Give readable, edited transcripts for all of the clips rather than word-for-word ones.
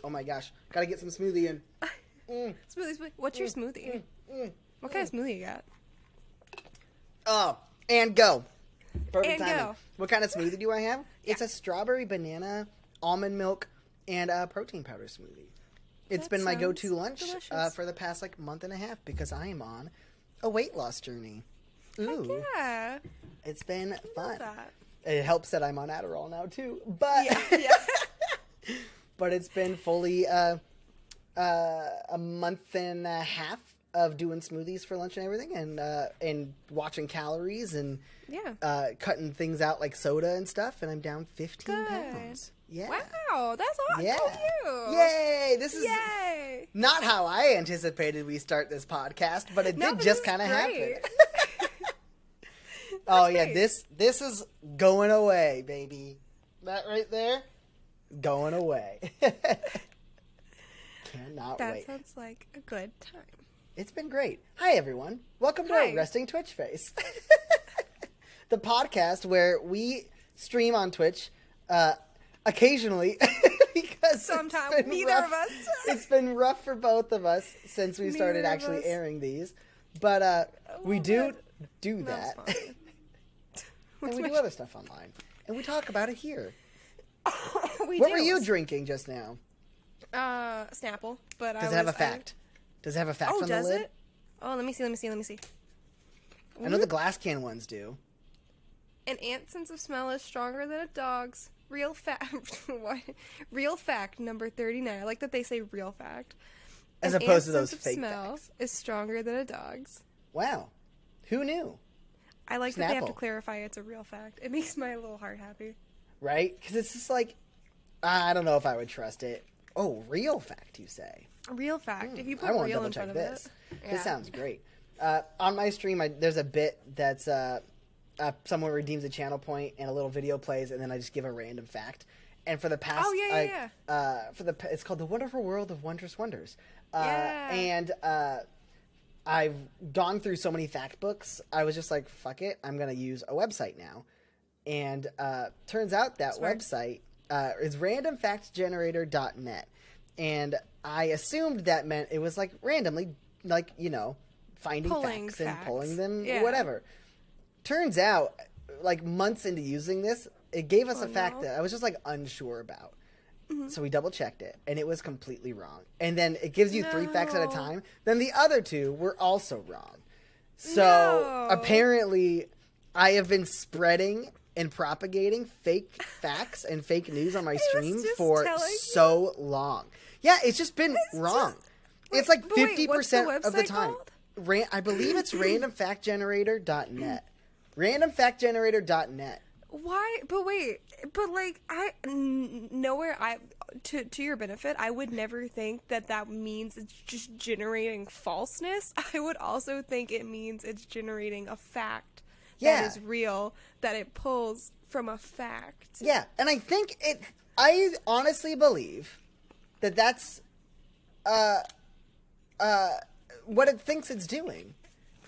Oh my gosh. Gotta get some smoothie in. Smoothie. What's your smoothie? What kind of smoothie you got? Oh, and go. Perfect And timing. go. What kind of smoothie do I have? Yeah. It's a strawberry, banana, almond milk, and a protein powder smoothie. It's That been my sounds go-to lunch delicious. for the past month and a half because I am on a weight loss journey. Ooh, Yeah. it's been fun. That. It helps that I'm on Adderall now too, but Yeah. but it's been fully a month and a half of doing smoothies for lunch and everything, and watching calories and Yeah. cutting things out like soda and stuff, and I'm down 15 Good. pounds. Yeah. Wow, that's awesome. Yeah. Go you. Yay! This is Yay. not how I anticipated we start this podcast, but it did just kind of happen. Oh yeah, great. this is going away, baby. That right there, going away. Cannot That wait. sounds like a good time. It's been great. Hi everyone. Welcome to Hi. our Resting Twitch Face. The podcast where we stream on Twitch occasionally because Sometimes it's been neither rough. of us. It's been rough for both of us since we started Neither of actually us. airing these. But we do do That's that. fine. And we do other stuff online. And we talk about it here. We What do. were you drinking just now? Snapple, but Does it have a fact? Does it have a fact Oh, on the does lid? it? Oh, let me see. I know the glass can ones do. An ant's sense of smell is stronger than a dog's. Real fact. What? Real fact number 39. I like that they say real fact. As An opposed to ant's those sense of fake smell facts. is stronger than a dog's. Wow. Who knew? I like that they have to Snapple. clarify it's a real fact. It makes my little heart happy. Right? Because it's just like, I don't know if I would trust it. Oh, real fact, you say? Real fact. If you I put want to real double in front check of this. it. This sounds great. On my stream, there's a bit that's someone redeems a channel point and a little video plays, and then I just give a random fact. And for the past, Oh, yeah. it's called The Wonderful World of Wondrous Wonders. Yeah. And I've gone through so many fact books. I was just like, fuck it, I'm gonna use a website now. And turns out that Smart. website is randomfactgenerator.net. And I assumed that meant it was like randomly, like, finding Pulling facts and facts. pulling them, Yeah. whatever. Turns out, like months into using this, it gave us a fact no. that I was just like unsure about. So we double checked it, and it was completely wrong. And then it gives you 3 facts at a No. time. Then the other 2 were also wrong. So No. apparently, I have been spreading and propagating fake facts and fake news on my stream just for telling so long. Yeah, it's just been wrong. It's like but wait, 50% what's the of the website time. called? I believe it's randomfactgenerator.net. Randomfactgenerator.net. Why? But wait. But like, to your benefit, I would never think that means it's just generating falseness. I would also think it means it's generating a fact Yeah. that is real, that it pulls from a fact. Yeah, and I honestly believe that that's what it thinks it's doing,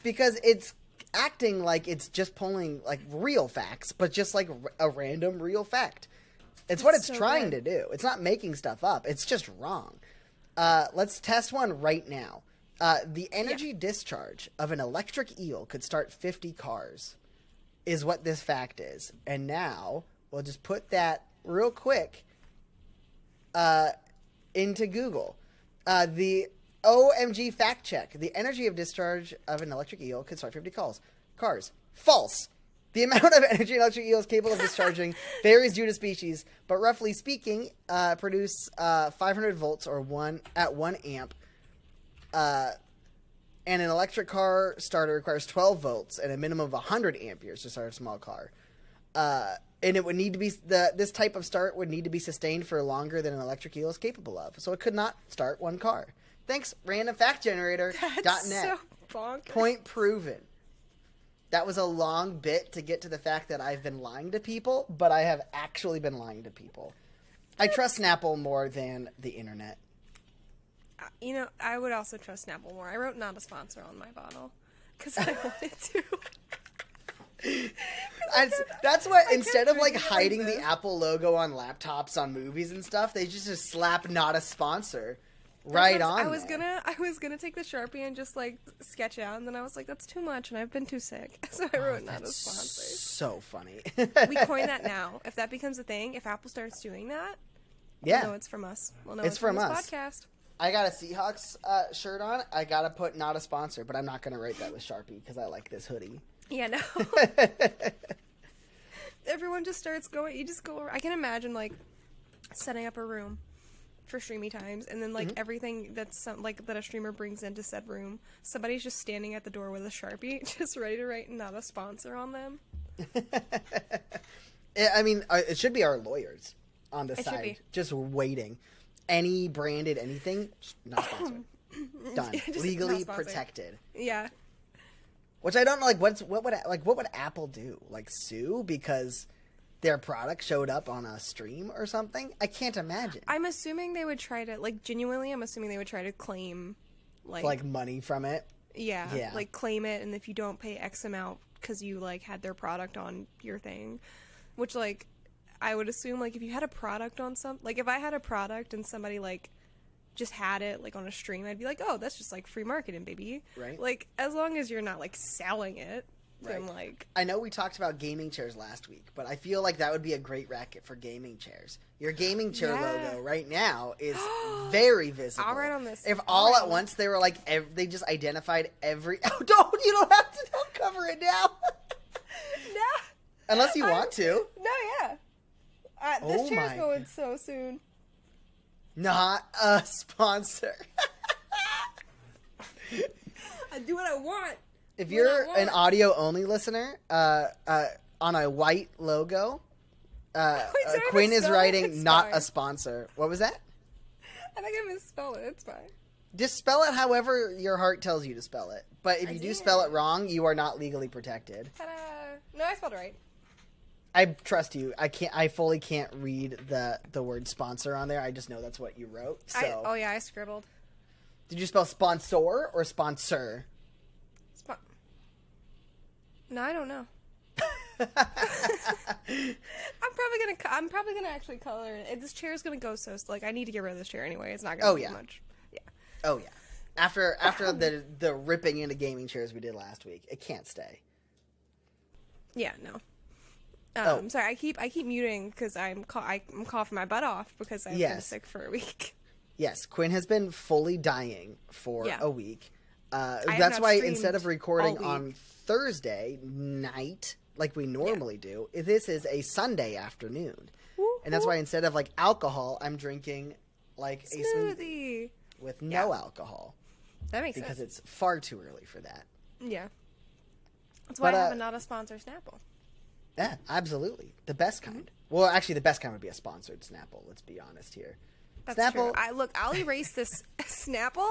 because it's acting like it's just pulling like real facts, but just like a random real fact. It's what it's so trying good. to do. It's not making stuff up. It's just wrong. Let's test one right now. The energy discharge of an electric eel could start 50 cars, is what this fact is. And now we'll just put that real quick into Google. The OMG fact check. The energy of discharge of an electric eel could start 50 cars. False. The amount of energy an electric eel is capable of discharging varies due to species, but roughly speaking, produce 500 volts or 1 amp. And an electric car starter requires 12 volts and a minimum of 100 amperes to start a small car. And it would need to be this type of start would need to be sustained for longer than an electric eel is capable of. So it could not start one car. Thanks, randomfactgenerator.net. That's so bonkers. Point proven. That was a long bit to get to the fact that I've been lying to people, but I have actually been lying to people. I trust Snapple more than the internet. I would also trust Snapple more. I wrote not a sponsor on my bottle because I wanted to. That's what, instead of like hiding the Apple logo on laptops on movies and stuff, they just slap not a sponsor right on I was there. gonna take the Sharpie and just like sketch it out, and then I was like, that's too much, and I've been too sick, so I wrote not a sponsor. So funny. We coin that now. If that becomes a thing, if Apple starts doing that, yeah, we'll know it's from us. We'll know it's from this us. Podcast. I got a Seahawks shirt on. I gotta put not a sponsor, but I'm not gonna write that with Sharpie because I like this hoodie. Yeah, no. Everyone just starts going. You just go. I can imagine like setting up a room for streamy times, and then like everything that's that a streamer brings into said room, somebody's just standing at the door with a Sharpie, just ready to write not a sponsor on them. I mean, it should be our lawyers on the side, should be. just waiting. Any branded anything, just not sponsored. Done. Legally protected. Yeah. Which I don't know. Like, what would Apple do? Like, sue because their product showed up on a stream or something? I can't imagine. I'm assuming they would try to genuinely. I'm assuming they would try to claim like money from it. Yeah. Like claim it, and if you don't pay X amount because you had their product on your thing, which I would assume if you had a product on if I had a product and somebody just had it on a stream, I'd be like, oh, that's just free marketing, baby. Right. As long as you're not selling it, then I know we talked about gaming chairs last week, but I feel like that would be a great racket for gaming chairs. Your gaming chair logo right now is very visible. I'll write on this. If all at once they were they just identified every. Oh, you don't have to. Don't cover it now. No. Unless you want to. No, yeah. This chair's going so soon. Not a sponsor. I do what I want. If you're an audio-only listener, on a white logo, Quinn is writing not a sponsor. What was that? I think I misspelled it. It's fine. Just spell it however your heart tells you to spell it. But if you do spell it wrong, you are not legally protected. Ta-da. No, I spelled it right. I trust you. I fully can't read the word sponsor on there. I just know that's what you wrote. So. I scribbled. Did you spell sponsor or sponsor? No, I don't know. I'm probably gonna actually color it. This chair is gonna go so I need to get rid of this chair anyway. It's not gonna be much. Yeah. Oh yeah. After the ripping into gaming chairs we did last week, it can't stay. Yeah, no. Sorry, I keep muting because I'm coughing my butt off because I've been sick for a week. Yes, Quinn has been fully dying for a week. That's why instead of recording on Thursday night like we normally do, this is a Sunday afternoon. Woo-hoo. And that's why instead of alcohol, I'm drinking a smoothie with no alcohol. That makes sense. Because it's far too early for that. Yeah. That's why I have not a sponsor Snapple. Yeah, absolutely. The best kind. Mm-hmm. Well, actually, the best kind would be a sponsored Snapple. Let's be honest here. That's Snapple. True. I'll erase this Snapple.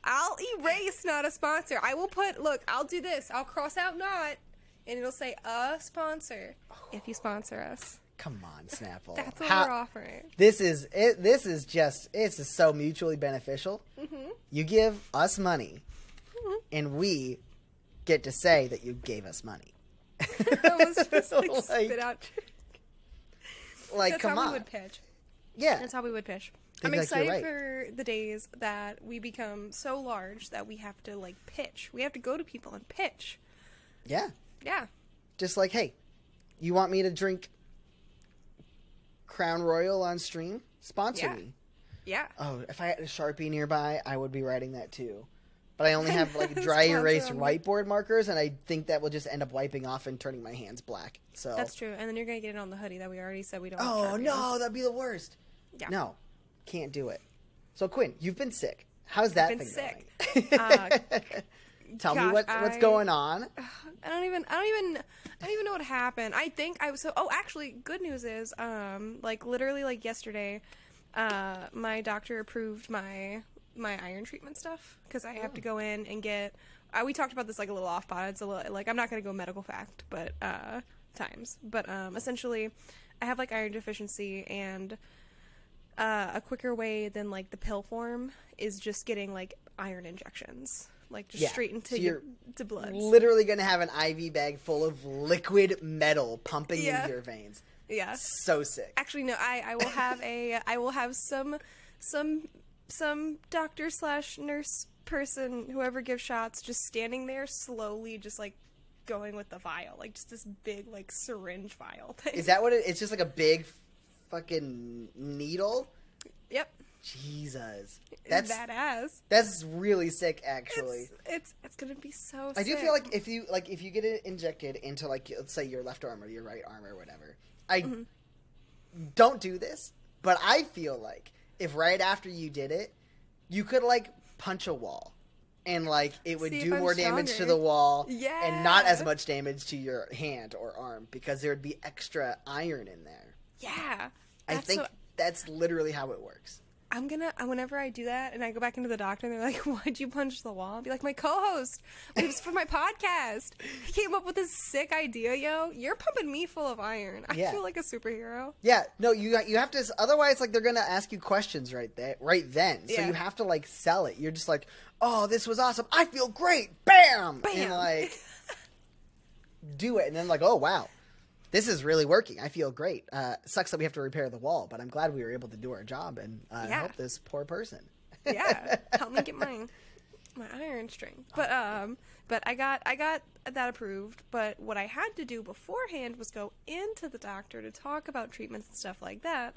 I'll erase not a sponsor. I will I'll do this. I'll cross out not, and it'll say a sponsor if you sponsor us. Come on, Snapple. That's what we're offering. This is so mutually beneficial. Mm-hmm. You give us money, and we get to say that you gave us money. That was just spit out. That's come on. We would pitch. Yeah. That's how we would pitch. I'm excited for the days that we become so large that we have to pitch. We have to go to people and pitch. Yeah. Yeah. Just hey, you want me to drink Crown Royal on stream? Sponsor me. Yeah. Oh, if I had a Sharpie nearby, I would be writing that too. But I only have dry erase whiteboard markers, and I think that will just end up wiping off and turning my hands black. So that's true. And then you're gonna get it on the hoodie that we already said we don't. Oh no, that'd be the worst. Yeah. No, can't do it. So Quinn, you've been sick. How's that been sick? Going? Tell me what's going on. I don't even know what happened. I think actually, good news is, literally yesterday, my doctor approved my iron treatment stuff because I have to go in and get. We talked about this a little off pod. It's a little I'm not gonna go medical fact, but essentially, I have iron deficiency, and a quicker way than the pill form is just getting iron injections. like just straight into you're to blood. Literally going to have an IV bag full of liquid metal pumping into your veins. Yeah. So sick. Actually, no, I will have some doctor / nurse person, whoever gives shots, just standing there slowly, just like going with the vial, like just this big like syringe vial thing. Is that what it's just like a big fucking needle? Yep. Jesus. That's badass. That's really sick, actually. It's gonna be so sick. I do feel like if you get it injected into, like, let's say your left arm or your right arm or whatever, I don't do this, but I feel like if right after you did it, you could, like, punch a wall. And, like, it would do more damage to the wall and not as much damage to your hand or arm because there would be extra iron in there. Yeah. I think that's literally how it works. Whenever I do that and I go back into the doctor and they're like, why'd you punch the wall? I'll be like, my co-host, it was for my podcast. He came up with this sick idea, yo. You're pumping me full of iron. I feel like a superhero. Yeah, no, you have to, otherwise, like, they're going to ask you questions right then. So you have to, like, sell it. You're just like, oh, this was awesome. I feel great. Bam! And, like, do it. And then, like, oh, wow. This is really working. I feel great. Sucks that we have to repair the wall, but I'm glad we were able to do our job and help this poor person. Help me get my iron string. But I got that approved. But what I had to do beforehand was go into the doctor to talk about treatments and stuff like that,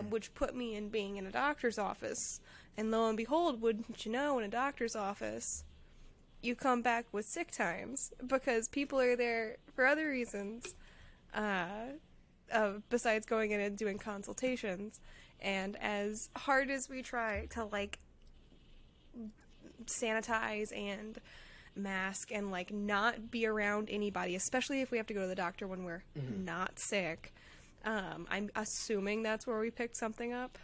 which put me in being in a doctor's office. And lo and behold, wouldn't you know, in a doctor's office, you come back with sick times because people are there for other reasons. Besides going in and doing consultations, and as hard as we try to, like, sanitize and mask and, like, not be around anybody, especially if we have to go to the doctor when we're not sick, I'm assuming that's where we picked something up.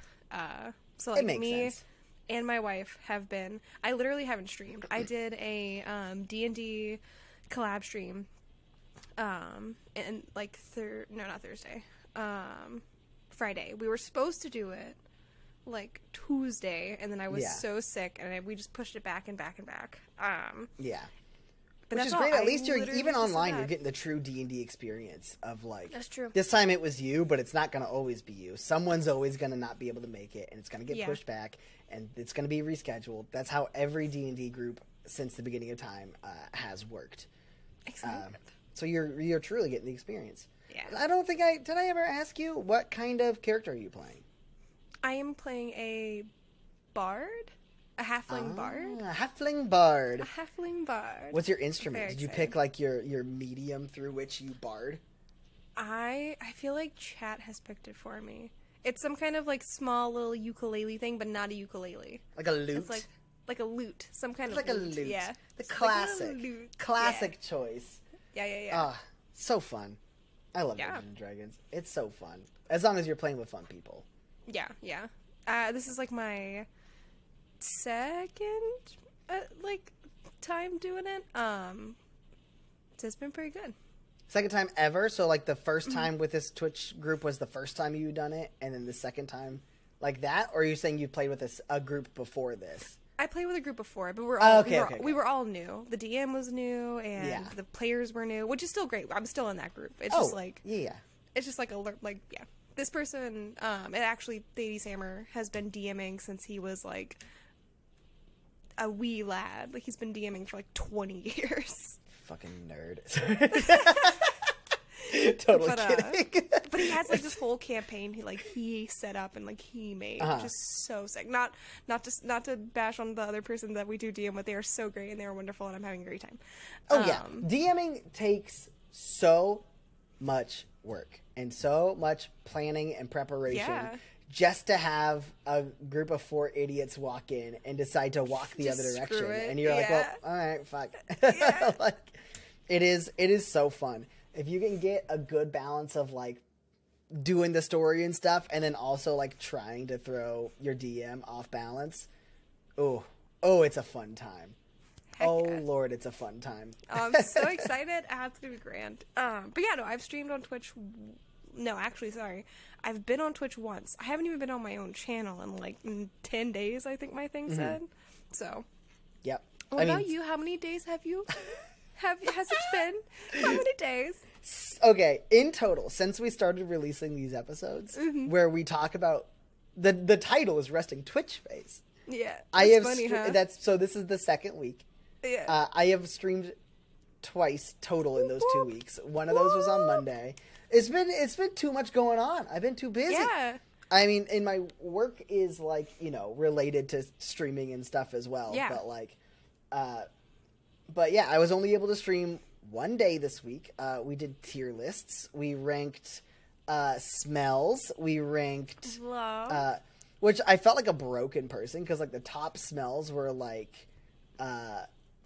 So, like, me sense. And my wife have been, I literally haven't streamed. I did a D&D collab stream and like not Thursday, Friday. We were supposed to do it like Tuesday, and then I was so sick, and we just pushed it back and back and back. But which is great. At least you're even online. You're getting the true D&D experience of, like, that's true. This time it was you, but it's not going to always be you. Someone's always going to not be able to make it, and it's going to get pushed back, and it's going to be rescheduled. That's how every D&D group since the beginning of time has worked. Exactly. So you're truly getting the experience. Yeah. I don't think did I ever ask you what kind of character are you playing? I am playing a bard, a halfling bard. A halfling bard. A halfling bard. What's your instrument? Very Did you exciting. pick, like, your medium through which you bard? I feel like chat has picked it for me. It's some kind of, like, small little ukulele thing, but not a ukulele. Like a lute? It's like a lute, some kind of like lute. a lute. Yeah. The It's like classic. a lute. Classic choice. Yeah. Ah, so fun. I love Dungeons and Dragons. It's so fun. As long as you're playing with fun people. Yeah. This is, like, my second, time doing it. So it's been pretty good. Second time ever? So, like, the first time with this Twitch group was the first time you'd done it, and then the second time like that? Or are you saying you played with a group before this? I played with a group before, but we were all new. The DM was new, and the players were new, which is still great. I'm still in that group. It's just like it's just like this person. The 80s Hammer has been DMing since he was like a wee lad. Like, he's been DMing for like 20 years. Fucking nerd. Totally kidding. But he has, like, this whole campaign he set up and, like, he made, which is so sick. Not to bash on the other person that we do DM with. They are so great and they are wonderful, and I'm having a great time. DMing takes so much work and so much planning and preparation just to have a group of 4 idiots walk in and decide to walk the other direction, and you're like, well, all right, fuck. Like, it is so fun. If you can get a good balance of, like, doing the story and stuff, and then also, like, trying to throw your DM off balance, it's a fun time. Lord, it's a fun time. I'm so excited. It's gonna be grand. But yeah, no, I've streamed on Twitch. No, actually, sorry. I've been on Twitch once. I haven't even been on my own channel in, like, 10 days, I think my thing said. So. Yep. What about you? How many days has it been? How many days? Okay, in total, since we started releasing these episodes, where we talk about the title is Resting Twitch Face. Yeah, funny, huh? So this is the second week. Yeah, I have streamed twice total in those 2 weeks. One of those was on Monday. It's been too much going on. I've been too busy. Yeah. I mean, and my work is like, related to streaming and stuff as well. Yeah. But like, but yeah, I was only able to stream one day this week. We did tier lists. We ranked smells. We ranked, which I felt like a broken person because like the top smells were like,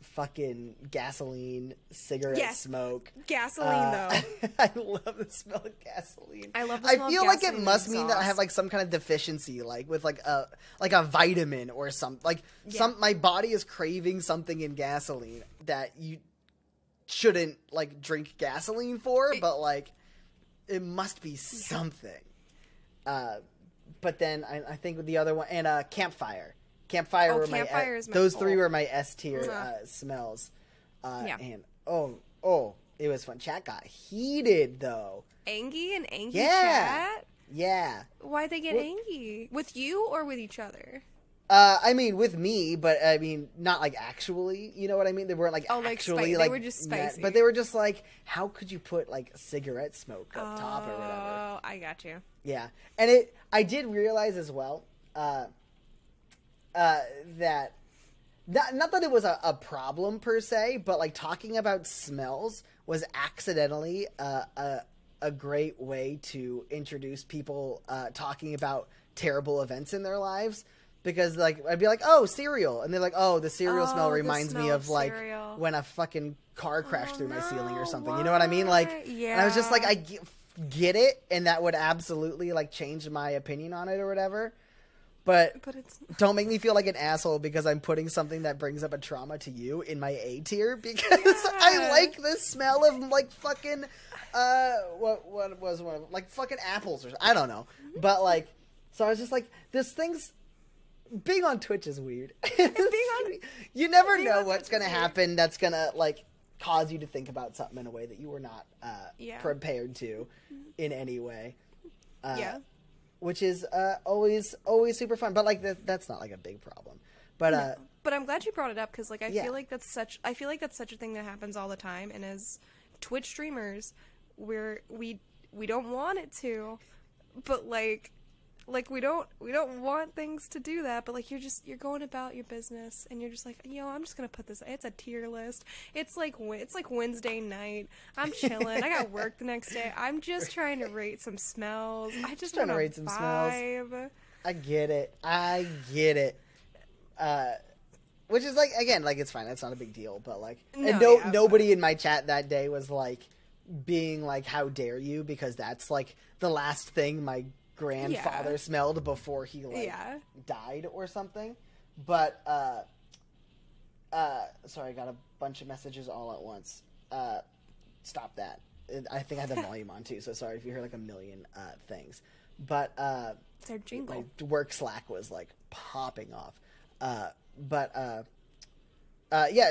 fucking gasoline, cigarette smoke. Gasoline, though. I love the smell of gasoline. I love the smell I feel of like gasoline it must exhaust. mean that I have like some kind of deficiency, like with like a vitamin or something. Like my body is craving something in gasoline that you shouldn't like drink gasoline for, but like it must be something. But then I think with the other one and campfire. Campfire were those three were my S tier smells. And it was fun. Chat got heated though. Angy chat? Yeah. Why'd they get angy? With you or with each other? I mean, with me, but I mean, not like actually. You know what I mean? They weren't like actually they were just spicy. But they were just like, how could you put like cigarette smoke up top or whatever? Oh, I got you. Yeah, and I did realize as well. That not that it was a problem per se, but like talking about smells was accidentally a great way to introduce people talking about terrible events in their lives. Because like I'd be like, oh, cereal, and they're like, oh, the cereal smell reminds me of like when a fucking car crashed through my ceiling or something. You know what I mean? Like, and I was just like, I get it, and that would absolutely like change my opinion on it or whatever. But it's don't make me feel like an asshole because I'm putting something that brings up a trauma to you in my A tier because I like the smell of like fucking what was one of them? Like fucking apples or something. I don't know. But like so I was just like this thing's being on Twitch is weird. You never know what's going to happen that's going to like cause you to think about something in a way that you were not prepared to in any way. Which is always super fun, but like that's not like a big problem. But no. But I'm glad you brought it up because like I feel like that's such a thing that happens all the time, and as Twitch streamers, we don't want it to, but like we don't want things to do that, but like you're going about your business and you're just like, I'm just gonna put this. It's a tier list. It's like Wednesday night. I'm chilling. I got work the next day. I'm just trying to rate some smells. I just trying to rate some smells. I get it. Which is like again, like it's fine. That's not a big deal. But like, nobody in my chat that day was like being like, "How dare you?" Because that's like the last thing my grandfather smelled before he like died or something. But sorry, I got a bunch of messages all at once. Stop that. I think I had the volume on too, so sorry if you hear like a million things. But it's our jingle. My work Slack was like popping off. It's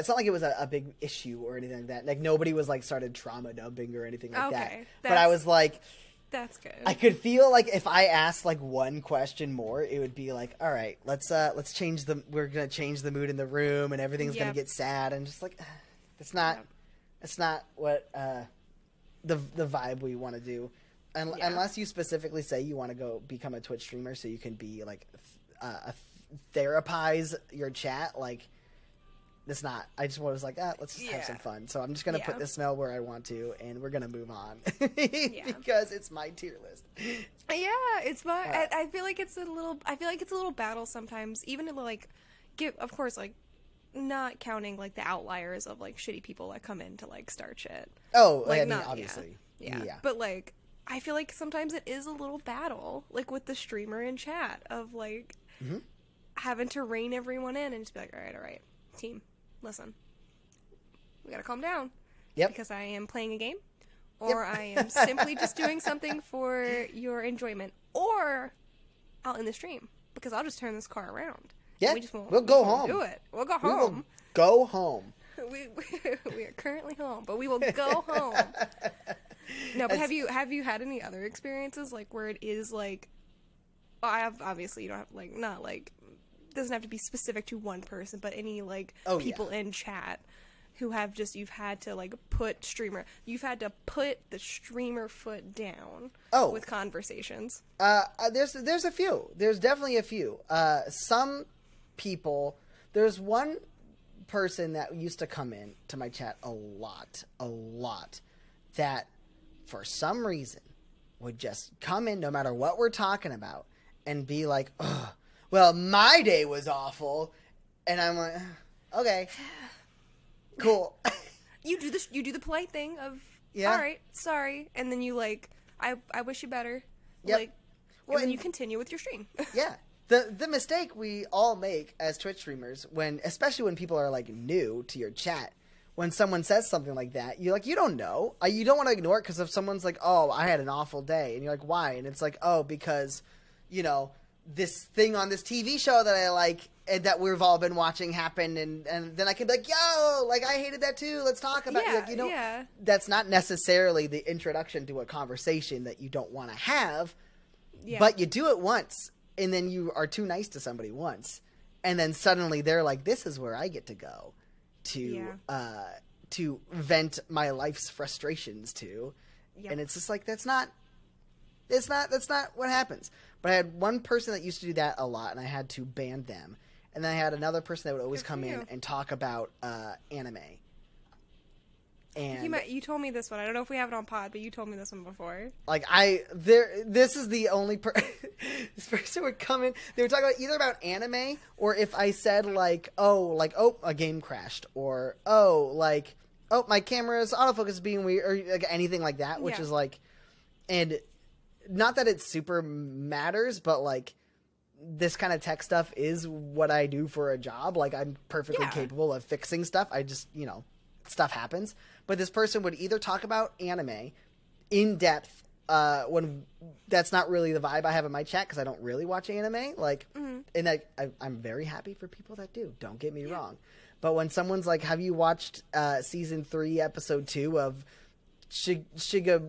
not like it was a big issue or anything like that. Like nobody was like started trauma dumping or anything like that. But I was like, that's good. I could feel like if I asked like one question more, it would be like, all right, let's change we're gonna change the mood in the room and everything's gonna get sad, and just like it's not what the vibe we want to do, unless you specifically say you want to go become a Twitch streamer so you can be like therapize your chat. Like it's not. I just was like, let's just have some fun. So I'm just gonna put this smell where I want to, and we're gonna move on because it's my tier list. Yeah, it's my. I feel like it's a little. I feel like it's a little battle sometimes, even to like of course, like not counting like the outliers of like shitty people that come in to like start shit. Oh, like, I mean, obviously, yeah. But like, I feel like sometimes it is a little battle, like with the streamer in chat of like having to rein everyone in and just be like, all right, team. Listen, we gotta calm down. Yep. Because I am playing a game, or I am simply just doing something for your enjoyment, or I'll end the stream because I'll just turn this car around. Yeah, We just won't, we'll go we won't home. do it. We'll go We will home. go home. We are currently home, but we will go home. No, but have you had any other experiences like where it is like, well, I have, obviously you don't have like, not like, doesn't have to be specific to one person, but any like people in chat who have just, you've had to put the streamer foot down with conversations. There's a few. There's definitely a few. Some people, there's one person that used to come in to my chat a lot, that for some reason would just come in no matter what we're talking about and be like, ugh, well, my day was awful. And I'm like, okay, cool. You do the polite thing of, yeah, all right, sorry. And then you I wish you better. Yep. And then you continue with your stream. Yeah. The mistake we all make as Twitch streamers, especially when people are new to your chat, when someone says something like that, you're like, you don't know. You don't want to ignore it because if someone's like, oh, I had an awful day. And you're like, why? And it's like, oh, because, this thing on this TV show that I like and that we've all been watching happened. And then I can be like, yo, I hated that too. Let's talk about it. That's not necessarily the introduction to a conversation that you don't want to have. Yeah. But you do it once. And then you are too nice to somebody once. And then suddenly they're like, this is where I get to go to vent my life's frustrations to. Yep. And it's just like, that's not what happens. But I had one person that used to do that a lot, and I had to ban them. And then I had another person that would always come in and talk about anime. And you told me this one. I don't know if we have it on pod, but you told me this one before. This is the only this person would come in. They would talk about anime, or if I said a game crashed, or my camera's autofocus is being weird, or anything like that, which is and not that it super matters, but this kind of tech stuff is what I do for a job. I'm perfectly capable of fixing stuff. I just, stuff happens. But this person would either talk about anime in depth, when that's not really the vibe I have in my chat because I don't really watch anime. And I'm very happy for people that do. Don't get me wrong. But when someone's like, have you watched season 3, episode 2 of Shigemori,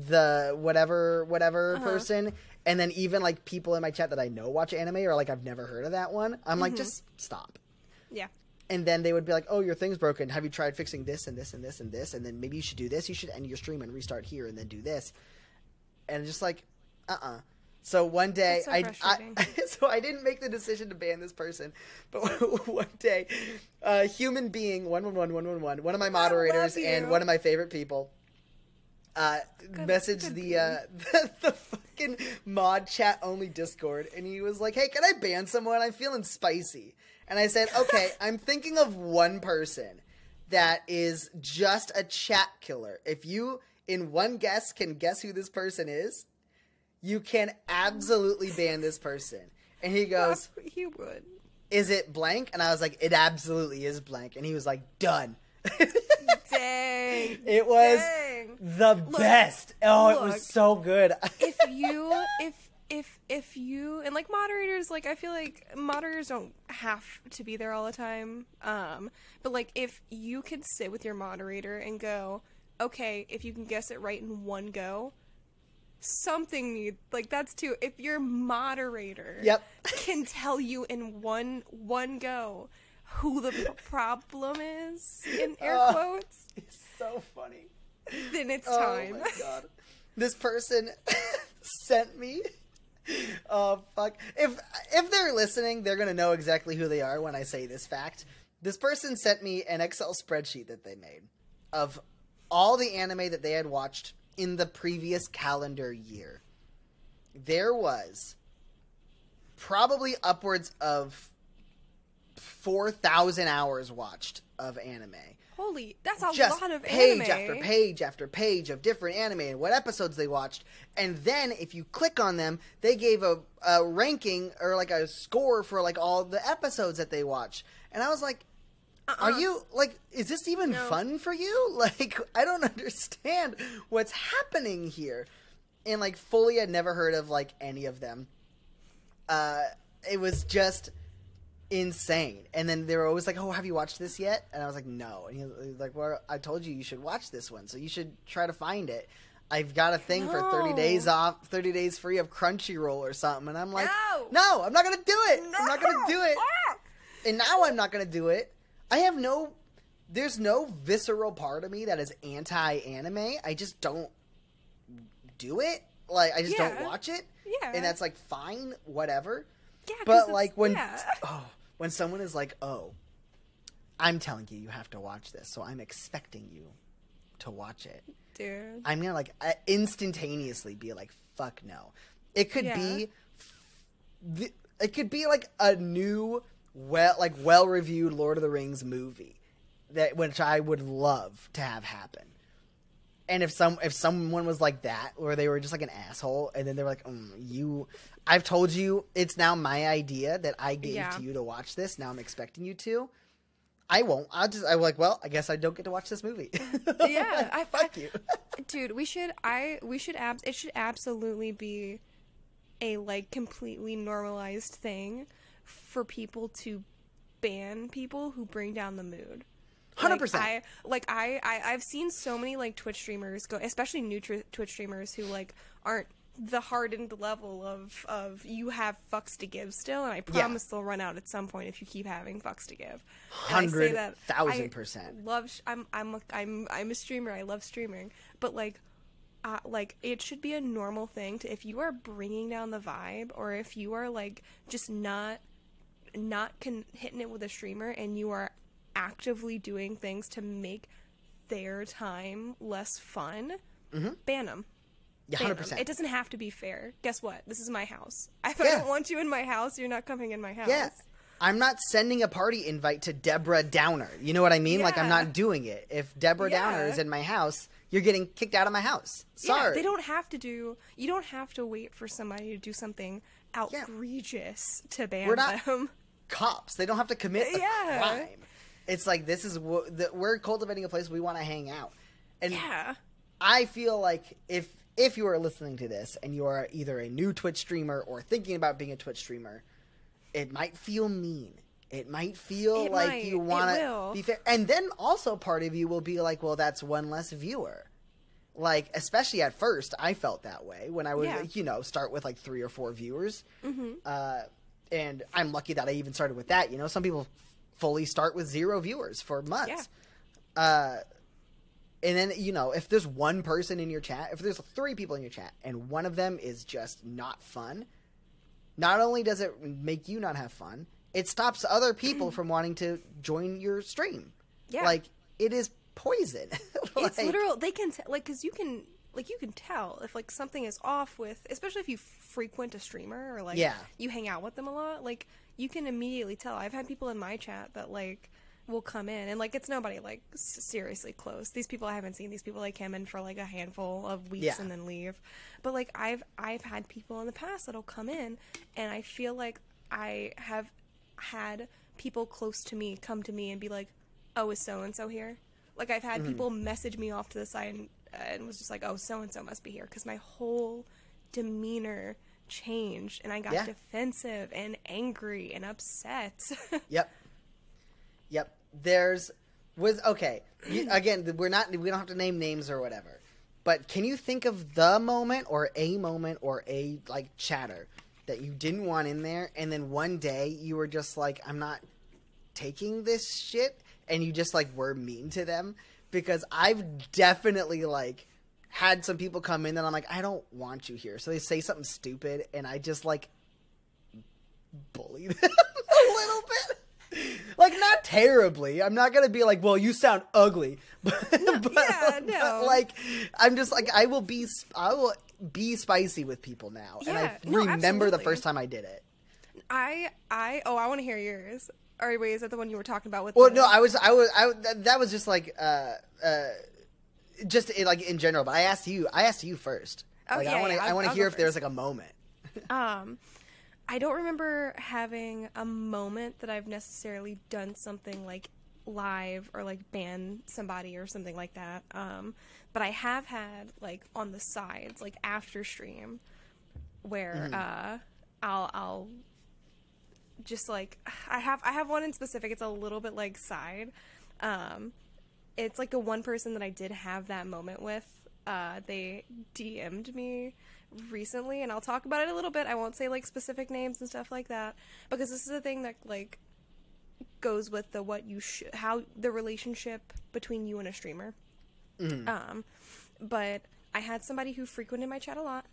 the whatever person, and then even people in my chat that I know watch anime or I've never heard of that one, I'm like, just stop. Yeah. And then they would be like, oh, your thing's broken. Have you tried fixing this and this and this and this? And then maybe you should do this. You should end your stream and restart here and then do this. And just So one day, so I didn't make the decision to ban this person. But one day, human being, 111, one of my moderators and one of my favorite people, messaged the fucking mod chat only Discord. And he was like, hey, can I ban someone? I'm feeling spicy. And I said, okay, I'm thinking of one person that is just a chat killer. If you, in one guess, can guess who this person is, you can absolutely ban this person. And he goes, he would. Is it blank? And I was like, it absolutely is blank. And he was like, done. Dang. It was the best. Oh, it was so good. If you and moderators, I feel like moderators don't have to be there all the time. But if you can sit with your moderator and go, okay, if you can guess it right in one go, something needs that's too. If your moderator can tell you in one go who the problem is in air quotes, it's so funny. Then it's time. Oh my god, this person sent me. Oh fuck! If they're listening, they're gonna know exactly who they are when I say this fact. This person sent me an Excel spreadsheet that they made of all the anime that they had watched in the previous calendar year. There was probably upwards of 4,000 hours watched of anime. Holy, that's a lot of page anime. After page after page of different anime and what episodes they watched. And then if you click on them, they gave a ranking or a score for all the episodes that they watch. And I was like, are you is this even fun for you? I don't understand what's happening here. And fully I'd never heard of any of them. it was just insane. And then they were always like, "Oh, have you watched this yet?" And I was like, "No." And he was like, "Well, I told you should watch this one, so you should try to find it. I've got a thing for 30 days off, 30 days free of Crunchyroll or something." And I'm like, "No, I'm not gonna do it. I'm not gonna do it." And now I'm not gonna do it. There's no visceral part of me that is anti-anime. I just don't do it. Like, I just don't watch it. Yeah. And that's, like, fine, whatever. Yeah, but, like, when someone is like, "Oh, I'm telling you have to watch this, so I'm expecting you to watch it." Dude. I'm gonna, like, instantaneously be like, "Fuck no." It could be... It could be, like, a new, well-reviewed Lord of the Rings movie. Which I would love to have happen. And if someone was like that, or they were just like an asshole, and then they were like, I've told you, it's now my idea that I gave to you to watch this, now I'm expecting you to, I won't. I'm like, well, I guess I don't get to watch this movie. Yeah. Fuck you. Dude, it should absolutely be a, like, completely normalized thing for people to ban people who bring down the mood. 100%. I've seen so many, like, Twitch streamers go, especially new Twitch streamers who, like, aren't the hardened level of you have fucks to give still, and I promise they'll run out at some point if you keep having fucks to give. 100,000%. I'm a streamer. I love streaming, but like it should be a normal thing to, if you are bringing down the vibe, or if you are, like, just not hitting it with a streamer, and you are actively doing things to make their time less fun, ban them. Yeah, 100%. It doesn't have to be fair. Guess what? This is my house. If I don't want you in my house, you're not coming in my house. Yeah. I'm not sending a party invite to Deborah Downer. You know what I mean? Yeah. Like, I'm not doing it. If Deborah Downer is in my house, you're getting kicked out of my house. Sorry. Yeah, you don't have to wait for somebody to do something outrageous to ban We're not them. cops. They don't have to commit a crime. It's like, this is we're cultivating a place we want to hang out. And I feel like if you are listening to this and you are either a new Twitch streamer or thinking about being a Twitch streamer, it might feel mean. It might feel you want to be fair. And then also part of you will be like, well, that's one less viewer. Like, especially at first, I felt that way when I would, start with like 3 or 4 viewers. And I'm lucky that I even started with that. You know, some people fully start with 0 viewers for months. And then, if there's one person in your chat, if there's 3 people in your chat and one of them is just not fun, not only does it make you not have fun, it stops other people from wanting to join your stream. Yeah. Like, it is poison. It's literal. They can, because you can tell if, like, something is off with, especially if you frequent a streamer or, like, you hang out with them a lot, like, you can immediately tell. I've had people in my chat that, like, will come in, and, like, it's nobody, like, seriously close. These people I haven't seen. These people, like, come in for, like, a handful of weeks and then leave. But, like, I've had people in the past that'll come in, and I feel like I have had people close to me come to me and be like, "Oh, is so-and-so here?" Like, I've had people message me off to the side and was just like, "Oh, so-and-so must be here," because my whole demeanor changed, and I got defensive and angry and upset. Yep. Again, we don't have to name names or whatever, but can you think of the moment or a, like, chatter that you didn't want in there, and then one day you were just like, "I'm not taking this shit," and you just, like, were mean to them? Because I've definitely, like, had some people come in and I'm like, "I don't want you here," so they say something stupid and I just, like, bully them a little bit. Like, not terribly. I'm not gonna be like, "Well, you sound ugly," but like, I'm just like, I will be spicy with people now, and I remember the first time I did it. I want to hear yours. Or wait, is that the one you were talking about with? Well, no, that was just like, just like in general. But I asked you first. Oh, like, I want to hear if there's like a moment. I don't remember having a moment that I've necessarily done something like live or like ban somebody or something like that. But I have had, like, on the sides, like after stream, where I'll just like I have one in specific. It's a little bit like side. It's like the one person that I did have that moment with. They DM'd me recently, and I'll talk about it a little bit. I won't say like specific names and stuff like that, because this is a thing that like goes with the how the relationship between you and a streamer. But I had somebody who frequented my chat a lot,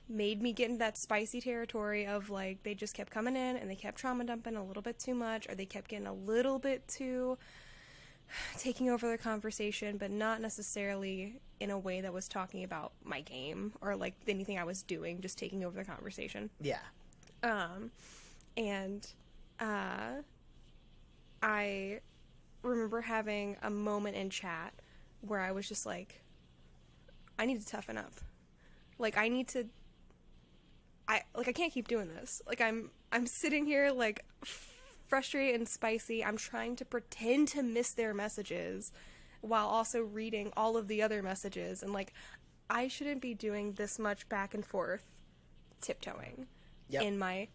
made me get into that spicy territory of like they just kept coming in and they kept trauma dumping a little bit too much, or they kept getting a little bit too taking over the conversation, but not necessarily in a way that was talking about my game or like anything I was doing, just taking over the conversation. Yeah. And I remember having a moment in chat where I was just like, I need to toughen up. Like, I can't keep doing this. Like, I'm sitting here, like, frustrated and spicy. I'm trying to pretend to miss their messages while also reading all of the other messages. And, like, I shouldn't be doing this much back and forth tiptoeing in my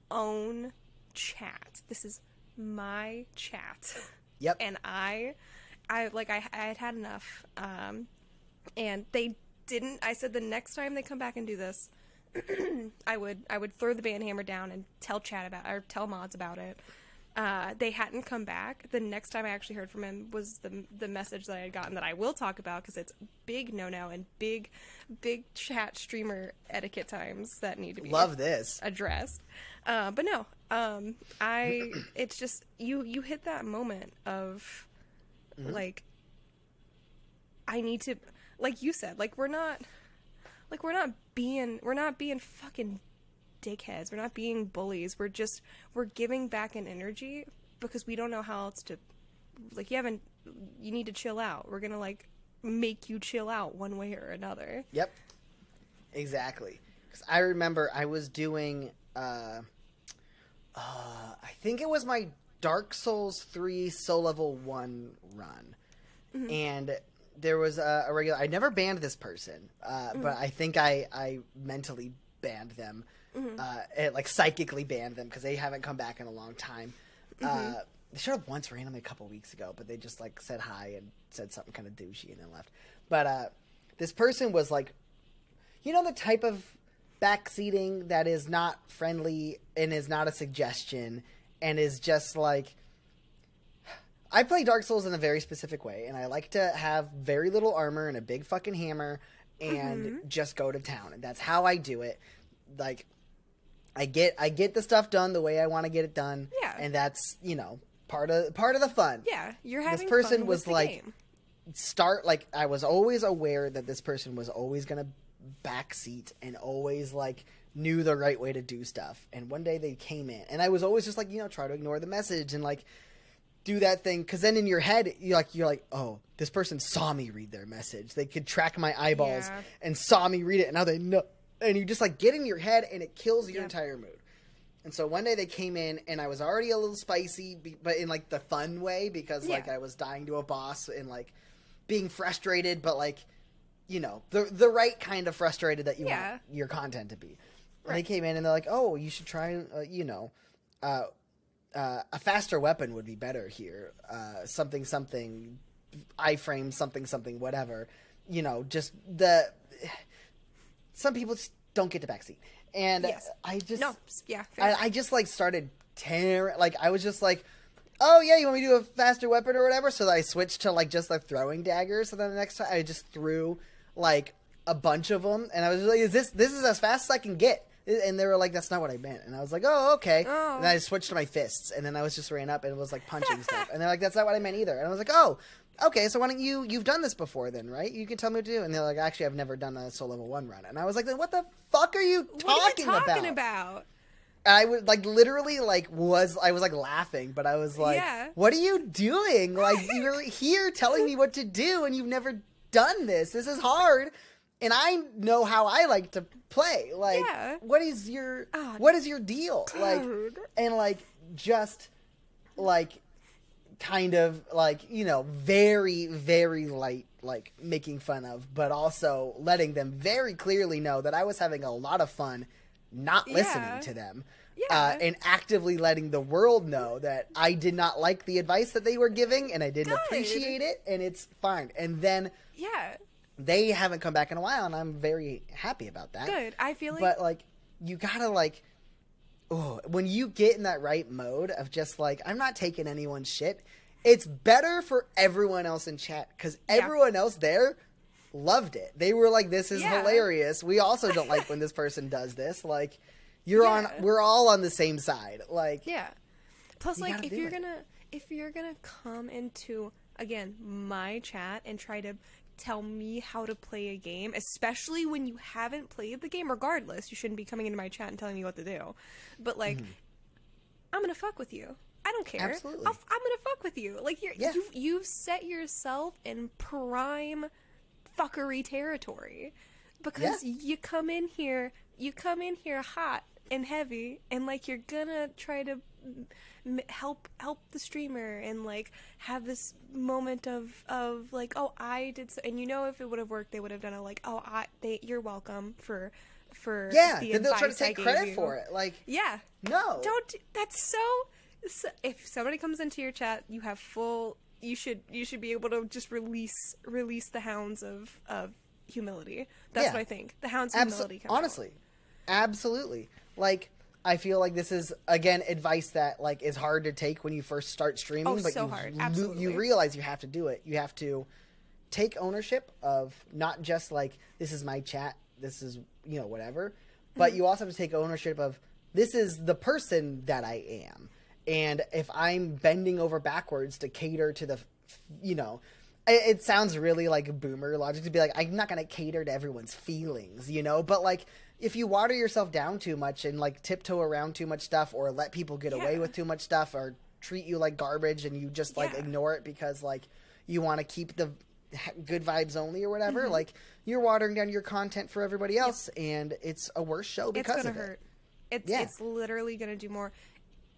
own chat. This is my chat. Yep. And I had had enough. And they didn't. I said the next time they come back and do this, I would throw the band hammer down and tell mods about it. They hadn't come back. The next time I actually heard from him was the message that I had gotten that I will talk about, because it's big no-no and big chat streamer etiquette times that need to be addressed. But no, it's just you hit that moment of like, I need to, like you said, like we're not being fucking dickheads. We're not being bullies. We're giving back an energy because we don't know how else to, like, you need to chill out. We're gonna like make you chill out one way or another. Yep. Exactly. 'Cause I remember I was doing, I think it was my Dark Souls 3 Soul Level 1 run. And there was a regular, I never banned this person, but I think I mentally banned them. Like psychically banned them because they haven't come back in a long time. They showed up once randomly a couple weeks ago, but they just like said hi and said something kind of douchey and then left. But this person was like, you know, the type of backseating that is not friendly and is not a suggestion and is just like, I play Dark Souls in a very specific way, and I like to have very little armor and a big fucking hammer and just go to town, and that's how I do it. Like, I get the stuff done the way I want to get it done, and that's, you know, part of the fun. Yeah, you're having this person fun was with the like game. I was always aware that this person was always gonna backseat and always like knew the right way to do stuff. And one day they came in, and I was always just like, you know, try to ignore the message and like do that thing, because then in your head you're like, oh, this person saw me read their message. They could track my eyeballs and saw me read it, and now they know. And you just like get in your head, and it kills your entire mood. And so one day they came in, and I was already a little spicy, but in like the fun way, because like I was dying to a boss and like being frustrated, but like, you know, the right kind of frustrated that you want your content to be. And they came in and they're like, oh, you should try, you know, a faster weapon would be better here. Something, iframe, something, whatever. You know, just some people just don't get to backseat. And I just like started tearing, like I was just like, oh yeah, you want me to do a faster weapon or whatever? So I switched to like just like throwing daggers. So then the next time I just threw like a bunch of them, and I was like, this is as fast as I can get. And they were like, that's not what I meant. And I was like, oh, okay. Oh. And I switched to my fists, and then I was just ran up and was like punching stuff. And they're like, that's not what I meant either. And I was like, oh, okay, so why don't you've done this before then, right? You can tell me what to do. And they're like, actually, I've never done a Soul Level 1 run. And I was like, then what the fuck are you talking about? And I would like literally like I was like laughing, but I was like, what are you doing? Like, you're here telling me what to do, and you've never done this. This is hard. And I know how I like to play. Like, what is your deal? Dude. Like, and like, just like, kind of like, you know, very, very light, like making fun of, but also letting them very clearly know that I was having a lot of fun not listening to them. Yeah. And actively letting the world know that I did not like the advice that they were giving and I didn't appreciate it, and it's fine. And then they haven't come back in a while, and I'm very happy about that. Good. I feel like... But, like, you gotta, like... Oh, when you get in that right mode of just, like, I'm not taking anyone's shit, it's better for everyone else in chat, because everyone else there loved it. They were like, this is hilarious. We also don't like when this person does this. Like... we're all on the same side. Like, plus, like, if you're gonna come into, again, my chat and try to tell me how to play a game, especially when you haven't played the game, regardless, you shouldn't be coming into my chat and telling me what to do. But, like, I'm gonna fuck with you. I don't care. Absolutely. I'm gonna fuck with you. Like, you've set yourself in prime fuckery territory. Because you come in here hot and heavy, and, like, you're gonna try to help the streamer and, like, have this moment of like, oh, I did so, and you know, if it would have worked, they would have done it, like, oh, you're welcome for the then they'll try to take credit for it. Like, no, don't. That's so. If somebody comes into your chat, you have full. You should be able to just release the hounds of humility. That's what I think. The hounds of humility comes honestly. Absolutely. Like, I feel like this is, again, advice that, like, is hard to take when you first start streaming. But hard. Absolutely. You realize you have to do it. You have to take ownership of not just, like, this is my chat, this is, you know, whatever. But you also have to take ownership of, this is the person that I am. And if I'm bending over backwards to cater to the, you know... It sounds really like boomer logic to be like, I'm not going to cater to everyone's feelings, you know? But, like, if you water yourself down too much and, like, tiptoe around too much stuff or let people get away with too much stuff or treat you like garbage and you just, like, ignore it because, like, you want to keep the good vibes only or whatever, like, you're watering down your content for everybody else, and it's a worse show because of it. It's literally going to do more.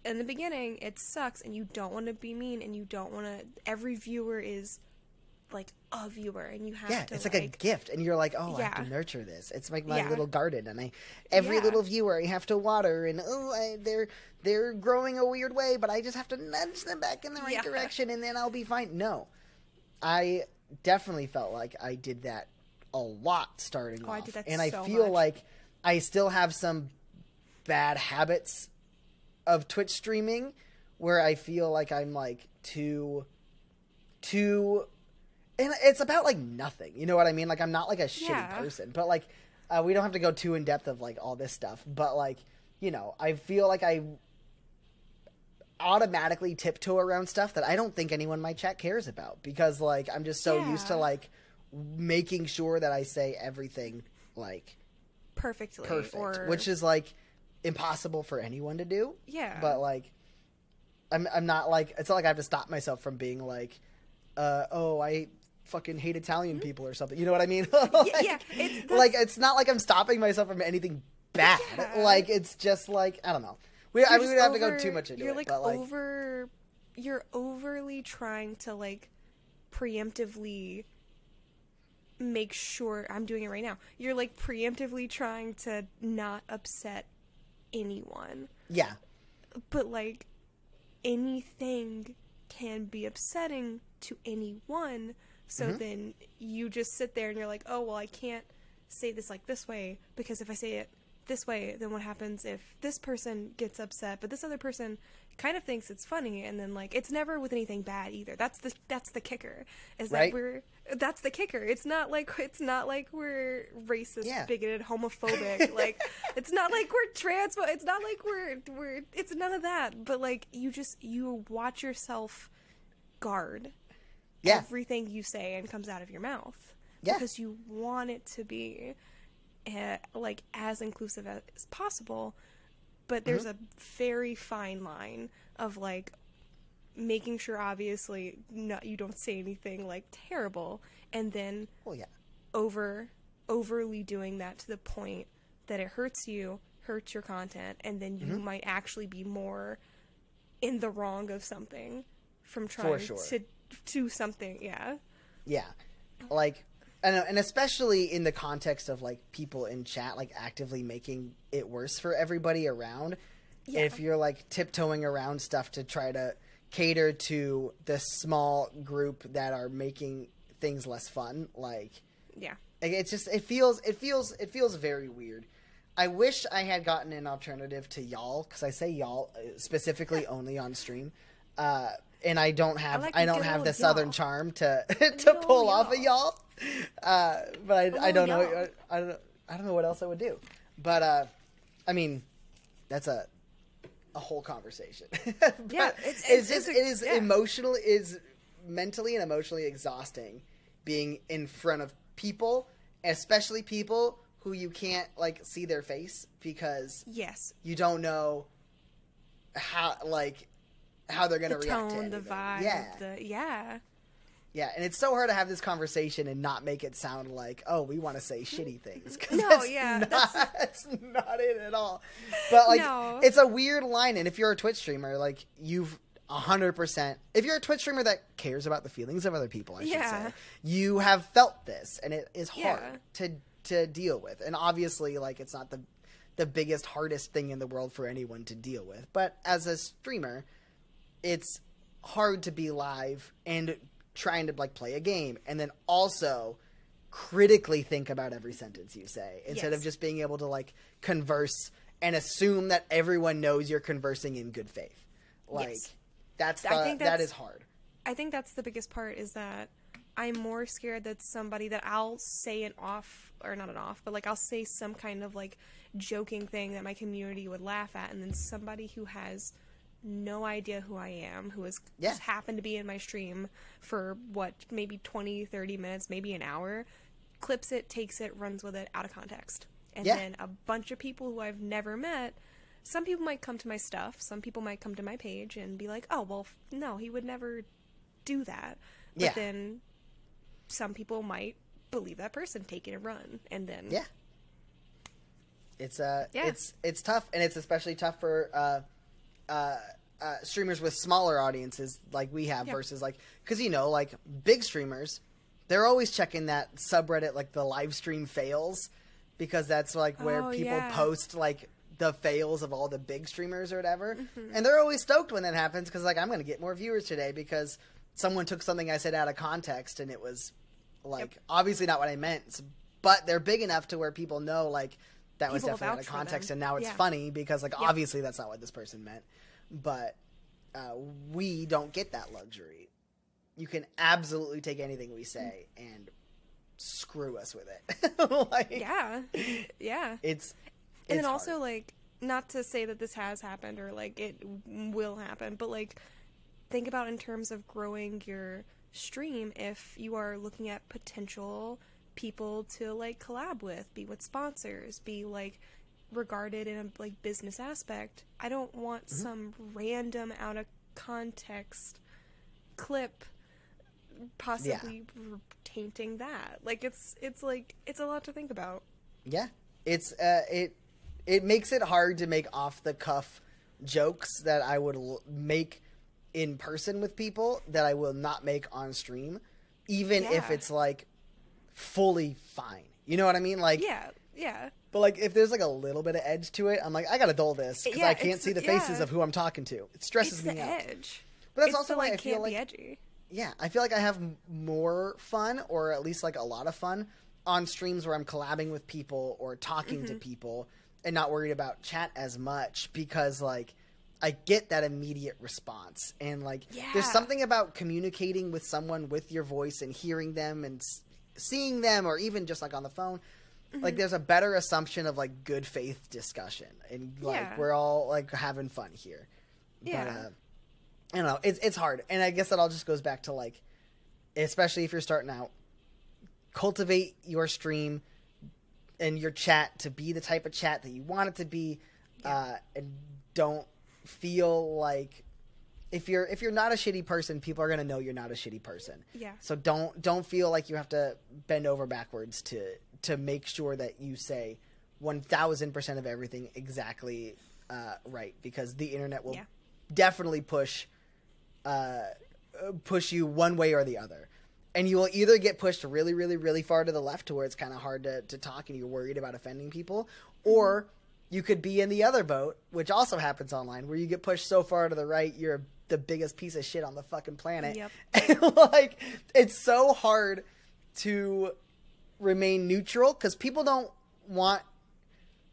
In the beginning, it sucks, and you don't want to be mean, and you don't want to... Every viewer is... like a viewer, and you have to, it's like a gift, and you're like, oh, I have to nurture this. It's like my little garden, and every little viewer I have to water, and they're growing a weird way, but I just have to nudge them back in the right direction, and then I'll be fine. No, I definitely felt like I did that a lot starting off, I did that and so I feel much. like I still have some bad habits of Twitch streaming where I feel like I'm like too. And it's about, like, nothing. You know what I mean? Like, I'm not, like, a shitty person. But, like, we don't have to go too in depth of, like, all this stuff. But, like, you know, I feel like I automatically tiptoe around stuff that I don't think anyone in my chat cares about. Because, like, I'm just so used to, like, making sure that I say everything, like... Perfect. Which is, like, impossible for anyone to do. Yeah. But, like, I'm not, like... It's not like I have to stop myself from being, like... I fucking hate Italian people or something. You know what I mean? It's not like I'm stopping myself from anything bad. Like, it's just like, I don't know. We don't have to go too much into it. You're overly trying to, like, preemptively make sure... I'm doing it right now. You're, like, preemptively trying to not upset anyone. Yeah. But, like, anything can be upsetting to anyone, so then you just sit there and you're like, oh, well, I can't say this like this way, because if I say it this way, then what happens if this person gets upset, but this other person kind of thinks it's funny, and then, like, it's never with anything bad either. That's the kicker, is that that's the kicker. It's not like we're racist, bigoted, homophobic. Like, it's not like we're trans, it's not like we're it's none of that. But, like, you watch yourself guard everything you say and comes out of your mouth, because you want it to be like as inclusive as possible. But there's a very fine line of, like, making sure, obviously, you don't say anything, like, terrible, and then overly doing that to the point that it hurts you, hurts your content, and then you might actually be more in the wrong of something from trying to do something. Yeah. Like, and especially in the context of, like, people in chat, like, actively making it worse for everybody around. Yeah. if you're like tiptoeing around stuff to try to cater to the small group that are making things less fun, like Yeah. it's just it feels very weird. I wish I had gotten an alternative to y'all, because I say y'all specifically only on stream, and I don't have like I the don't good have old the southern y'all. charm to Good pull old off a y'all. But I don't know. y'all. I don't know what else I would do. But I mean, that's a whole conversation. But Yeah, it is mentally and emotionally exhausting being in front of people, especially people who you can't like see their face, because Yes. you don't know how they're going to The react to tone, the anything. vibe, Yeah. Yeah, and it's so hard to have this conversation and not make it sound like, oh, we want to say shitty things. 'Cause No, that's yeah, that's not it at all. But like, No. it's a weird line. And if you're a Twitch streamer, like you've 100%. If you're a Twitch streamer that cares about the feelings of other people, I should Yeah. say, you have felt this, and it is hard Yeah. to deal with. And obviously, like, it's not the biggest, hardest thing in the world for anyone to deal with. But as a streamer, it's hard to be live and trying to like play a game and then also critically think about every sentence you say, instead of Yes. just being able to like converse and assume that everyone knows you're conversing in good faith. Like Yes. that is hard. I think that's the biggest part, is that I'm more scared that somebody that I'll say an off, or not an off, but like I'll say some kind of like joking thing that my community would laugh at, and then somebody who has no idea who I am, who has just happened to be in my stream for maybe 20, 30 minutes, maybe an hour, clips it, takes it, runs with it out of context. And then a bunch of people who I've never met, some people might come to my stuff, some people might come to my page and be like, oh, well, no, he would never do that. But then some people might believe that person, take it and run, and then it's tough, and it's especially tough for streamers with smaller audiences like we have versus like, because like big streamers, they're always checking that subreddit, like the live stream fails, because that's like where people post like the fails of all the big streamers or whatever, and they're always stoked when that happens, because like, I'm gonna get more viewers today because someone took something I said out of context and it was like obviously not what I meant, but they're big enough to where people know like that was definitely out of context, and now it's funny because like obviously that's not what this person meant. But we don't get that luxury. You can absolutely take anything we say and screw us with it. Like, it's and then hard. also, like, not to say that this has happened or like it will happen, but like, think about in terms of growing your stream, if you are looking at potential people to like collab with, be with sponsors, be like regarded in a like business aspect. I don't want some random out of context clip possibly tainting that. Like it's like, it's a lot to think about. Yeah, it's it makes it hard to make off the cuff jokes that I would make in person with people that I will not make on stream, even if it's like fully fine. You know what I mean? Like yeah. But like, if there's like a little bit of edge to it, I'm like, I gotta dull this because I can't see the faces of who I'm talking to. It stresses me out. Edge. But that's it's also why I feel like edgy. Yeah, I feel like I have more fun, or at least like a lot of fun, on streams where I'm collabing with people or talking to people and not worried about chat as much, because like I get that immediate response, and like there's something about communicating with someone with your voice and hearing them and seeing them, or even just like on the phone. Like, there's a better assumption of like good faith discussion, and like we're all like having fun here. Yeah. But, I don't know. It's hard, and I guess that all just goes back to like, especially if you're starting out, cultivate your stream and your chat to be the type of chat that you want it to be, and don't feel like if you're not a shitty person, people are gonna know you're not a shitty person. Yeah. So don't feel like you have to bend over backwards to make sure that you say 1,000% of everything exactly right, because the internet will definitely push you one way or the other. And you will either get pushed really, really, really far to the left to where it's kind of hard to talk and you're worried about offending people, or you could be in the other boat, which also happens online, where you get pushed so far to the right, you're the biggest piece of shit on the fucking planet. Yep. And, like, it's so hard to remain neutral because people don't want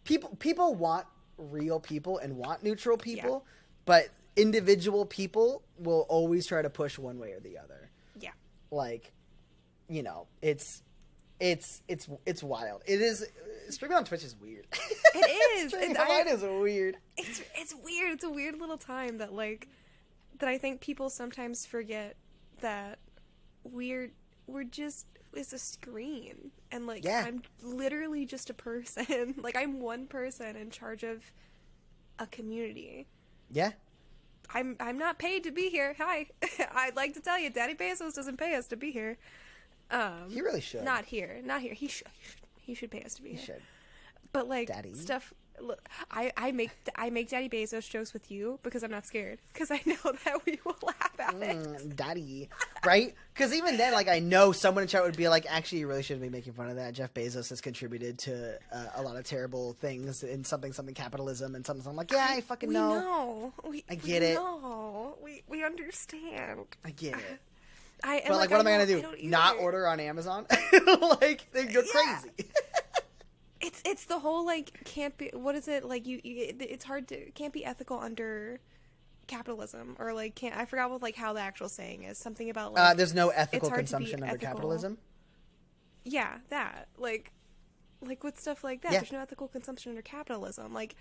people want real people and want neutral people, but individual people will always try to push one way or the other. Yeah. Like, you know, it's wild. It is. Streaming on Twitch is weird. It is. Streaming online is weird. It's weird. It's a weird little time that I think people sometimes forget that we're just is a screen, and like I'm literally just a person. Like, I'm one person in charge of a community. Yeah. I'm not paid to be here. Hi. I'd like to tell you, Daddy Bezos doesn't pay us to be here. He really should. Not here. He should pay us to be here. He should. But like Daddy. stuff. Look, I make Daddy Bezos jokes with you because I'm not scared, because I know that we will laugh at it. Daddy, right? Because even then, like, I know someone in chat would be like, "Actually, you really shouldn't be making fun of that. Jeff Bezos has contributed to a lot of terrible things in something capitalism and something." So I'm like, "Yeah, I fucking know. I get it. No, we understand. I get it." But like, what am I gonna do? Not order on Amazon? Like, they go crazy. It's the whole, like, can't be, what is it, like, it's hard to, can't be ethical under capitalism, or like, can't, I forgot what, like, how the actual saying is, something about, like, there's no ethical consumption under capitalism. Yeah, that, like with stuff like that, there's no ethical consumption under capitalism. Like,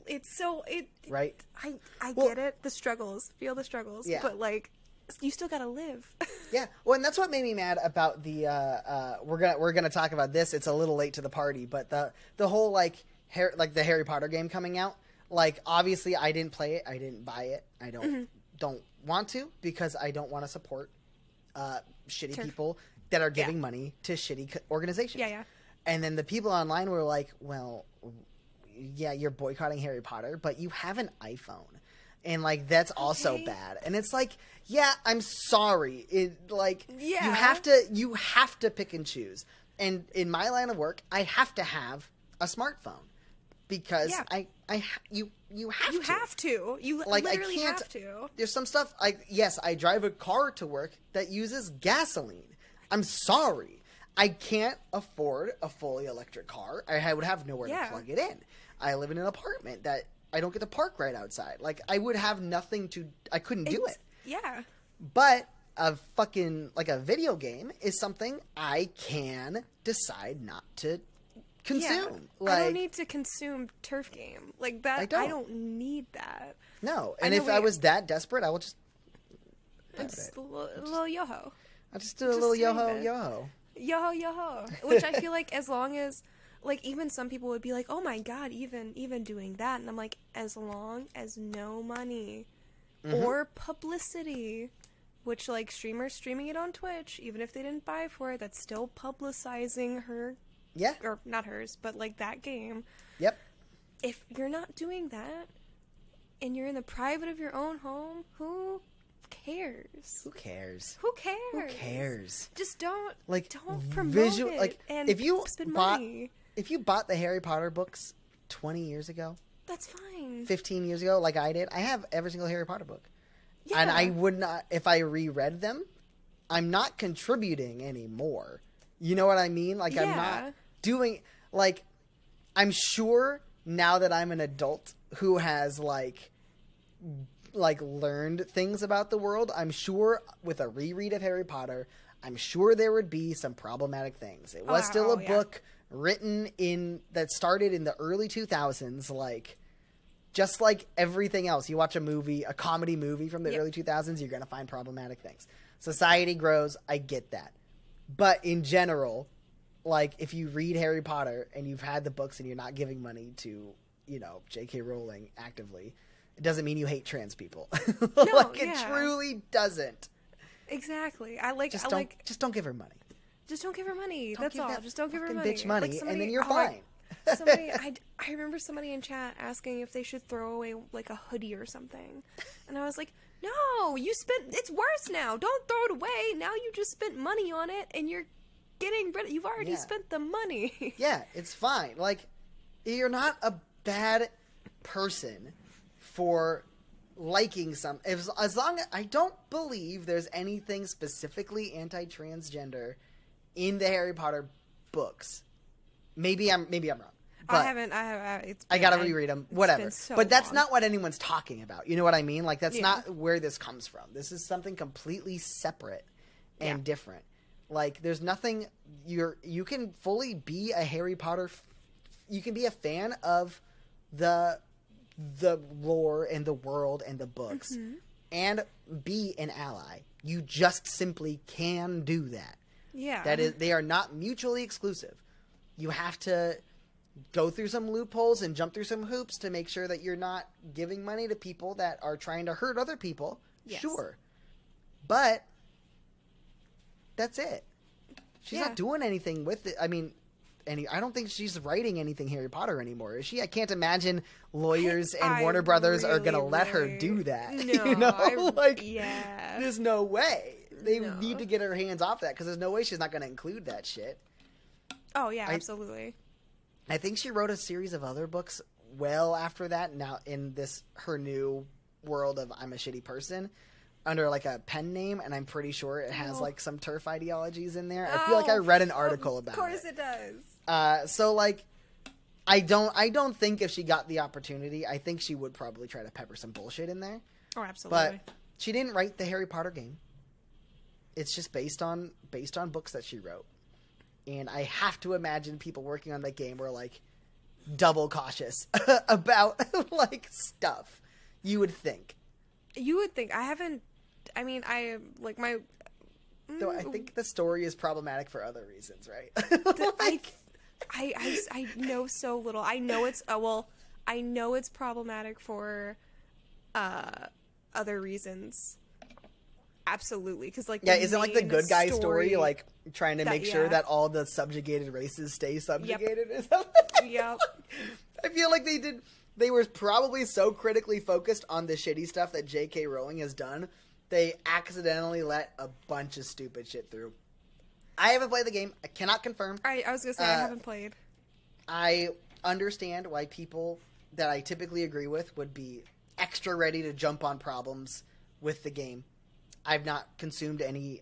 it's so, right. I get it, the struggles, feel the struggles, but like, you still gotta live. Yeah, well, and that's what made me mad about the we're gonna talk about this. It's a little late to the party, but the whole the Harry Potter game coming out. Like, obviously, I didn't play it, I didn't buy it, I don't want to, because I don't want to support shitty people that are giving money to shitty organizations. Yeah. And then the people online were like, "Well, yeah, you're boycotting Harry Potter, but you have an iPhone." And, like, that's also bad. And it's like, yeah, I'm sorry. You have to pick and choose. And in my line of work, I have to have a smartphone because you have to. You literally have to. There's some stuff, I drive a car to work that uses gasoline. I'm sorry. I can't afford a fully electric car. I would have nowhere to plug it in. I live in an apartment that I don't get to park right outside. Like, I would have nothing to... I couldn't do it. Yeah. But a fucking... Like, a video game is something I can decide not to consume. Yeah. I don't need to consume turf game. Like, that... I don't need that. No. And if I was that desperate, I will just... Just a little yo-ho. I'll just do a little yo-ho. Yo-ho. Which I feel like, as long as... Like, even some people would be like, "Oh my god, even doing that," and I'm like, as long as no money or publicity, which, like, streamers streaming it on Twitch, even if they didn't buy for it, that's still publicizing her, or not hers, but like that game. Yep. If you're not doing that, and you're in the private of your own home, who cares? Who cares? Who cares? Who cares? Just don't promote it. And if you spend money. If you bought the Harry Potter books 20 years ago, that's fine. 15 years ago, like I did, I have every single Harry Potter book. Yeah. And I would not, if I reread them, I'm not contributing anymore. You know what I mean? Like, I'm not doing, like, I'm sure now that I'm an adult who has, like learned things about the world, I'm sure with a reread of Harry Potter, I'm sure there would be some problematic things. It was still a book written that started in the early 2000s, like, just like everything else. You watch a comedy movie from the early 2000s, you're going to find problematic things. Society grows, I get that. But in general, like, if you read Harry Potter and you've had the books and you're not giving money to, J.K. Rowling actively, it doesn't mean you hate trans people. It truly doesn't. Exactly. Just don't give her money. Just don't give her money. That's all. Just don't give her money. Bitch money, like, somebody, and then you're fine. I remember somebody in chat asking if they should throw away, like, a hoodie or something, and I was like, no, it's worse now. Don't throw it away. Now you just spent money on it, and you're getting rid of. You've already spent the money. Yeah, it's fine. Like, you're not a bad person for liking some. As long as I don't believe there's anything specifically anti-transgender in the Harry Potter books. Maybe I'm wrong. But I gotta reread them. Whatever. So but that's long. not what anyone's talking about. You know what I mean? Like that's not where this comes from. This is something completely separate and different. Like there's nothing. You can fully be a Harry Potter. You can be a fan of the lore and the world and the books, and be an ally. You just simply can do that. Yeah. That is, they are not mutually exclusive. You have to go through some loopholes and jump through some hoops to make sure that you're not giving money to people that are trying to hurt other people. Yes. Sure. But that's it. She's not doing anything with it. I mean, I don't think she's writing anything Harry Potter anymore, is she? I can't imagine lawyers and Warner Brothers are going to let her do that. No, you know? yeah. There's no way. They need to get her hands off that because there's no way she's not going to include that shit. Oh, yeah, absolutely. I think she wrote a series of other books well after that, now in this her new world of I'm a shitty person, under like a pen name, and I'm pretty sure it has like some TERF ideologies in there. I feel like I read an article about it. Of course it does. So like I don't think if she got the opportunity, I think she would probably try to pepper some bullshit in there. Oh, absolutely. But she didn't write the Harry Potter game. It's just based on books that she wrote. And I have to imagine people working on that game were like double cautious about like stuff. You would think. Though I think the story is problematic for other reasons, right? I know so little. I know it's problematic for other reasons. Absolutely, because like isn't like the good guy story like trying to make sure that all the subjugated races stay subjugated or something? Yep. I feel like they were probably so critically focused on the shitty stuff that J.K. Rowling has done, they accidentally let a bunch of stupid shit through. I haven't played the game. I cannot confirm. I was gonna say I haven't played. I understand why people that I typically agree with would be extra ready to jump on problems with the game. I've not consumed any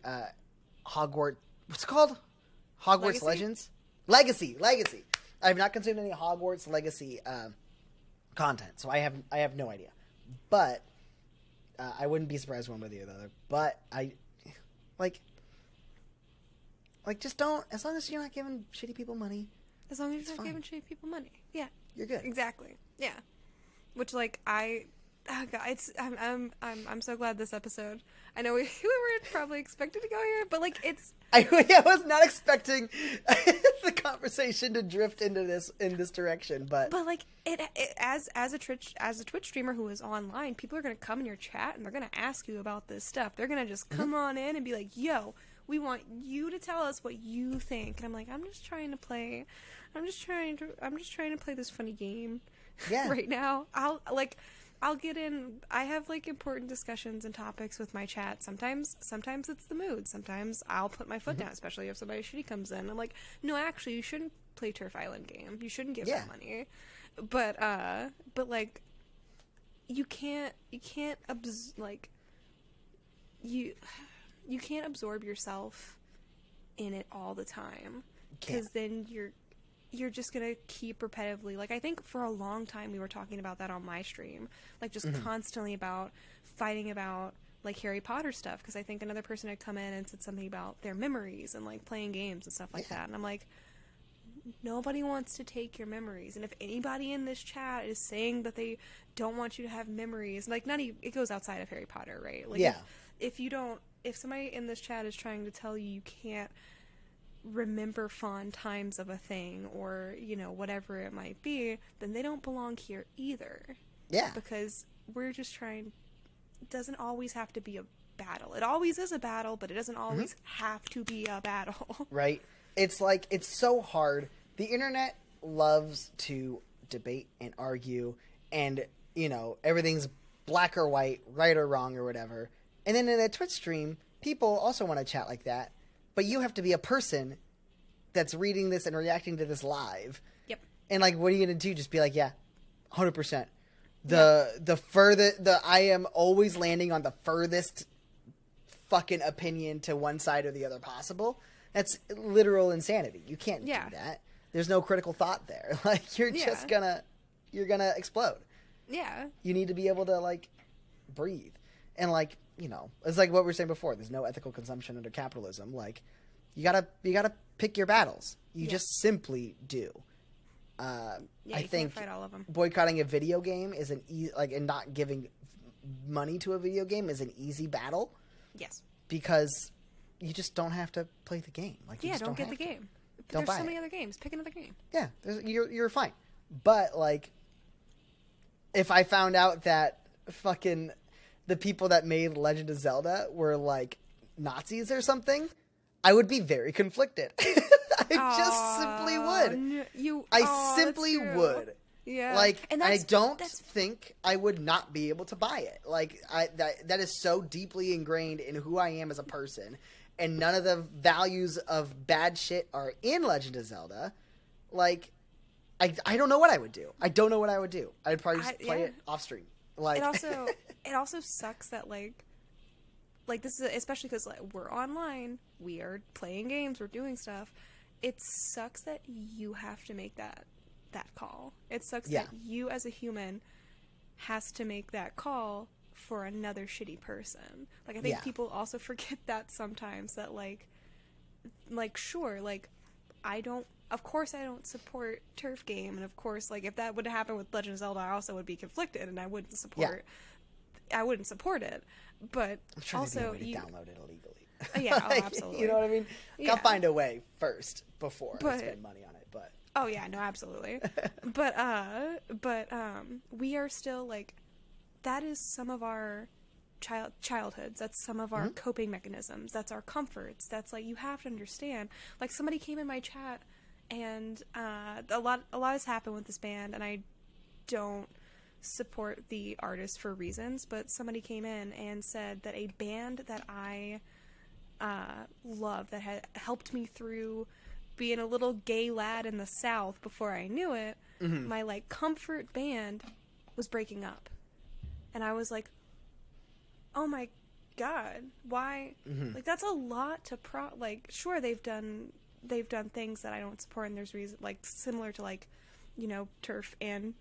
Hogwarts. What's it called? Hogwarts Legends? Legacy. I have not consumed any Hogwarts Legacy content, so I have no idea. But I wouldn't be surprised one way or the other. But I like just don't. As long as you're not giving shitty people money. As long as you're not giving shitty people money, yeah, you're good. Exactly, yeah. Which like I'm so glad this episode. I know we weren't probably expected to go here, but like I was not expecting the conversation to drift into this direction, but like it as a Twitch streamer who is online, people are gonna come in your chat and they're gonna ask you about this stuff. They're gonna just come on in and be like, "Yo, we want you to tell us what you think." And I'm like, I'm just trying to play this funny game right now. I'll get in. I have like important discussions and topics with my chat. Sometimes it's the mood. Sometimes I'll put my foot down, especially if somebody shitty comes in. I'm like, no, actually, you shouldn't play Turf Island game. You shouldn't give them money. But like, you can't absorb yourself in it all the time, because then you're just gonna keep repetitively, like, I think for a long time we were talking about that on my stream, like just constantly about fighting about like Harry Potter stuff, because I think another person had come in and said something about their memories and like playing games and stuff like that, and I'm like, nobody wants to take your memories. And if anybody in this chat is saying that they don't want you to have memories, like, not even, it goes outside of Harry Potter, right? Like, if somebody in this chat is trying to tell you can't remember fond times of a thing, or, you know, whatever it might be, then they don't belong here either. Yeah. Because we're just trying, it doesn't always have to be a battle. It always is a battle, but it doesn't always have to be a battle. Right. It's like, it's so hard. The internet loves to debate and argue, and, you know, everything's black or white, right or wrong or whatever. And then in a Twitch stream, people also want to chat like that. But you have to be a person that's reading this and reacting to this live. Yep. And, like, what are you going to do? Just be like, yeah, 100%. I am always landing on the furthest fucking opinion to one side or the other possible. That's literal insanity. You can't do that. There's no critical thought there. Like, you're just gonna explode. Yeah. You need to be able to, like, breathe. And, like, you know, it's like what we were saying before. There's no ethical consumption under capitalism. Like, you gotta pick your battles. You just simply do. I think can't fight all of them. Boycotting a video game is and not giving money to a video game is an easy battle. Yes. Because you just don't have to play the game. Like, you just don't get the to. game. Don't There's buy so many it. other games. Pick another game. Yeah, you're fine. But, like, if I found out that fucking the people that made Legend of Zelda were, like, Nazis or something, I would be very conflicted. I just simply would. I simply would. Yeah. Like, and I don't think I would not be able to buy it. Like, that is so deeply ingrained in who I am as a person, and none of the values of bad shit are in Legend of Zelda. Like, I don't know what I would do. I don't know what I would do. I'd probably just play it off stream. Like, it also sucks that like this is especially because like we're online, we are playing games, we're doing stuff. It sucks that you have to make that call. It sucks that you as a human has to make that call for another shitty person. Like, I think people also forget that sometimes, that like sure, like, of course I don't support turf game, and of course, like, if that would happen with Legend of Zelda, I also would be conflicted, and I wouldn't support it. But I'm sure also, there'd be a way to download it illegally. Yeah, like, absolutely. You know what I mean? I'll find a way first before I spend money on it. But oh yeah, no, absolutely. but we are still like, that is some of our childhoods. That's some of our coping mechanisms. That's our comforts. That's like, you have to understand. Like, somebody came in my chat, and a lot has happened with this band, and I don't support the artist for reasons, but somebody came in and said that a band that I love, that had helped me through being a little gay lad in the South before I knew it, my like comfort band was breaking up. And I was like, oh my god, why? Like, that's a lot to like, sure, they've done things that I don't support, and there's reason, like, similar to, like, you know, turf and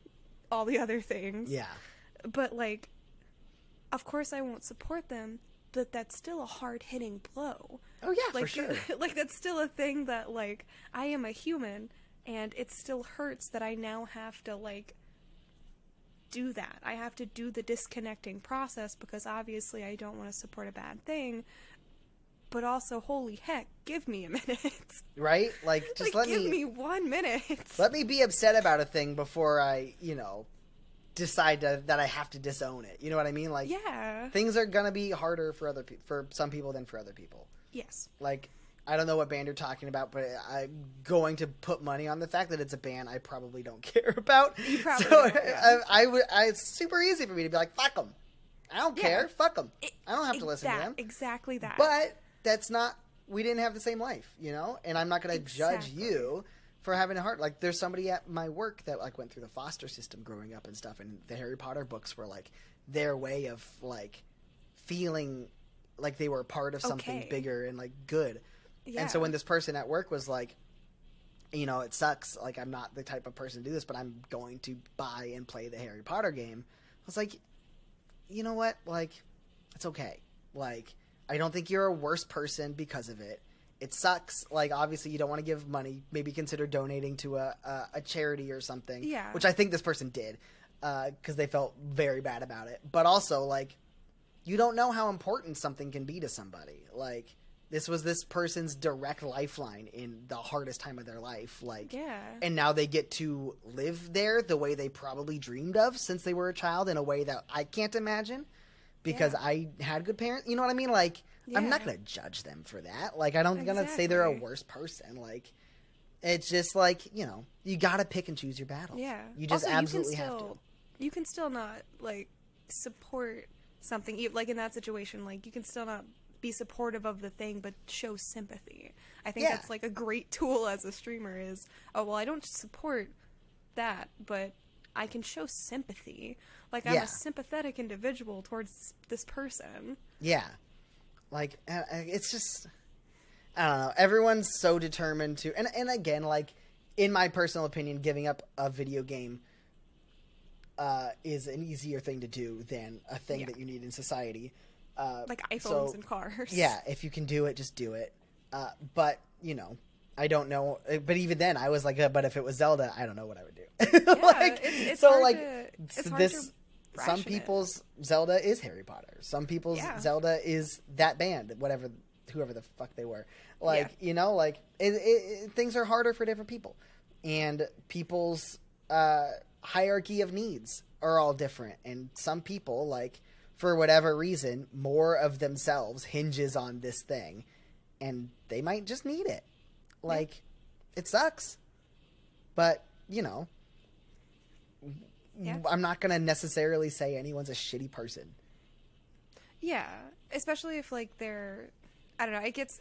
all the other things. Yeah. But, like, of course I won't support them, but that's still a hard-hitting blow. Oh, yeah, like, for sure. Like, that's still a thing that, like, I am a human, and it still hurts that I now have to, like, do that. I have to do the disconnecting process, because obviously I don't want to support a bad thing, but also, holy heck, give me a minute. Right? Like, just like, give me 1 minute. Let me be upset about a thing before I, you know, decide that I have to disown it. You know what I mean? Like, yeah, things are gonna be harder for some people than for other people. Yes. Like, I don't know what band you're talking about, but I'm going to put money on the fact that it's a band I probably don't care about. You probably don't, yeah. It's super easy for me to be like, fuck them. I don't care. Fuck them. I don't have to listen to them. Exactly that. But that's not, we didn't have the same life, you know? And I'm not going to judge you for having a heart. Like, there's somebody at my work that, like, went through the foster system growing up and stuff, and the Harry Potter books were, like, their way of, like, feeling like they were a part of something bigger and, like, good. Yeah. And so when this person at work was like, you know, it sucks, like, I'm not the type of person to do this, but I'm going to buy and play the Harry Potter game, I was like, you know what? Like, it's okay. Like, I don't think you're a worse person because of it. It sucks. Like, obviously, you don't want to give money. Maybe consider donating to a charity or something. Yeah. Which I think this person did, because they felt very bad about it. But also, like, you don't know how important something can be to somebody. Like, this was this person's direct lifeline in the hardest time of their life. Like, yeah. And now they get to live there the way they probably dreamed of since they were a child, in a way that I can't imagine. Because I had good parents. You know what I mean? Like, I'm not going to judge them for that. Like, I don't going to say they're a worse person. Like, it's just like, you know, you got to pick and choose your battles. Yeah. You just also, absolutely have to. You can still not, like, support something. Like, in that situation, like, you can still not be supportive of the thing, but show sympathy. I think that's, like, a great tool as a streamer is, oh, well, I don't support that, but I can show sympathy. Like, I'm a sympathetic individual towards this person. Yeah. Like, it's just, I don't know. Everyone's so determined to, and again, like, in my personal opinion, giving up a video game is an easier thing to do than a thing that you need in society. Like iPhones and cars. Yeah, if you can do it, just do it. But, you know, I don't know. But even then, I was like, but if it was Zelda, I don't know what I would do. Yeah, like, it's so, hard like, it's hard this, to some people's Zelda is Harry Potter. Some people's Zelda is that band, whoever the fuck they were. Like, you know, like, things are harder for different people. And people's hierarchy of needs are all different. And some people, like, for whatever reason, more of themselves hinges on this thing. And they might just need it. Like, it sucks. But, you know, I'm not going to necessarily say anyone's a shitty person. Yeah. Especially if, like, they're... I don't know. It gets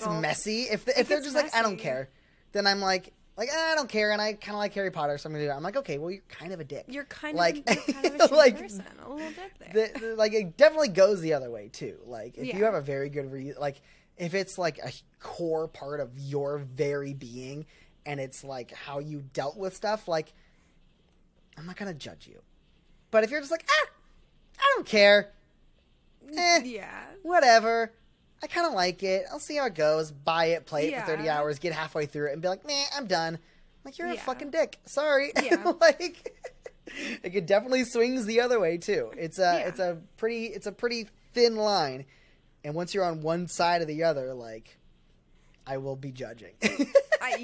messy. If they're just messy. Like, I don't care, then I'm like, I don't care, and I kind of like Harry Potter, so I'm gonna do it. I'm like, okay, well, you're kind of a dick. You're kind of a shitty person, a little bit there. Like, it definitely goes the other way too. Like, if you have a very good like, if it's like a core part of your very being, and it's like how you dealt with stuff, like, I'm not gonna judge you. But if you're just like, I don't care. Whatever. I kind of like it. I'll see how it goes. Buy it, play it for 30 hours, get halfway through it, and be like, nah, I'm done. Like, you're a fucking dick. Sorry. Yeah. Like, it definitely swings the other way too. It's a pretty thin line, and once you're on one side or the other, like, I will be judging. We'll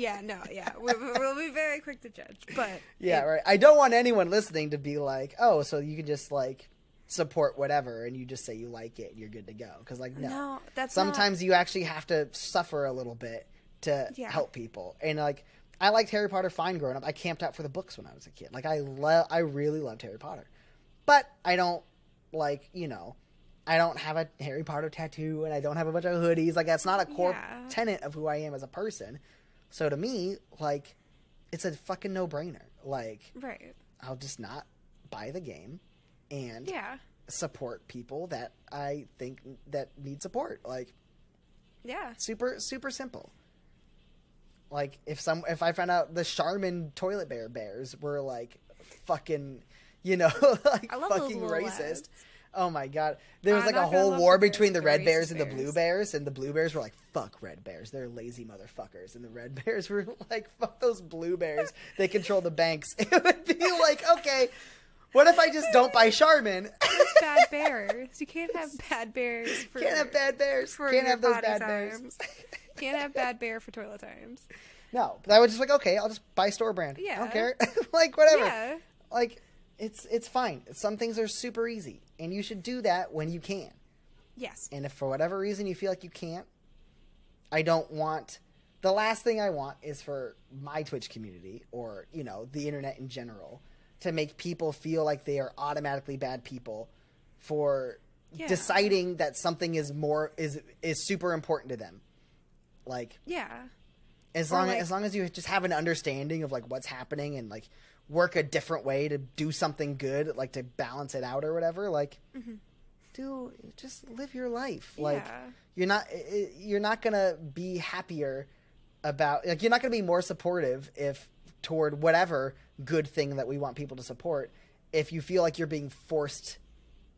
be very quick to judge, but right. I don't want anyone listening to be like, oh, so you can just like support whatever and you just say you like it and you're good to go, because like no that's sometimes you actually have to suffer a little bit to help people. And like, I liked Harry Potter fine growing up. I camped out for the books when I was a kid. Like, I really loved Harry Potter, but I don't, like, you know, I don't have a Harry Potter tattoo and I don't have a bunch of hoodies. Like, that's not a core tenet of who I am as a person. So to me, like, it's a fucking no-brainer. Like, right, I'll just not buy the game and support people that I think that need support. Like, super, super simple. Like, if I found out the Charmin toilet bears were like fucking, you know, like fucking racist. Lads. Oh my god. There was like a whole war between the red bears and the blue bears, and the blue bears were like, fuck red bears, they're lazy motherfuckers. And the red bears were like, fuck those blue bears, they control the banks. It would be like, okay, what if I just don't buy Charmin? Bad bears. You can't have bad bears. Can't have bad bears. Can't have those bad bears. Can't have bad bear for toilet times. No, but I was just like, okay, I'll just buy store brand. Yeah. I don't care. Like, whatever. Yeah. Like, it's fine. Some things are super easy, and you should do that when you can. Yes. And if for whatever reason you feel like you can't, I don't want... The last thing I want is for my Twitch community, or, you know, the internet in general, to make people feel like they are automatically bad people for deciding that something is super important to them. Like, as long as you just have an understanding of like what's happening and like work a different way to do something good, like to balance it out or whatever, like just live your life. Like, you're not gonna be happier about, like, you're not gonna be more supportive toward whatever good thing that we want people to support if you feel like you're being forced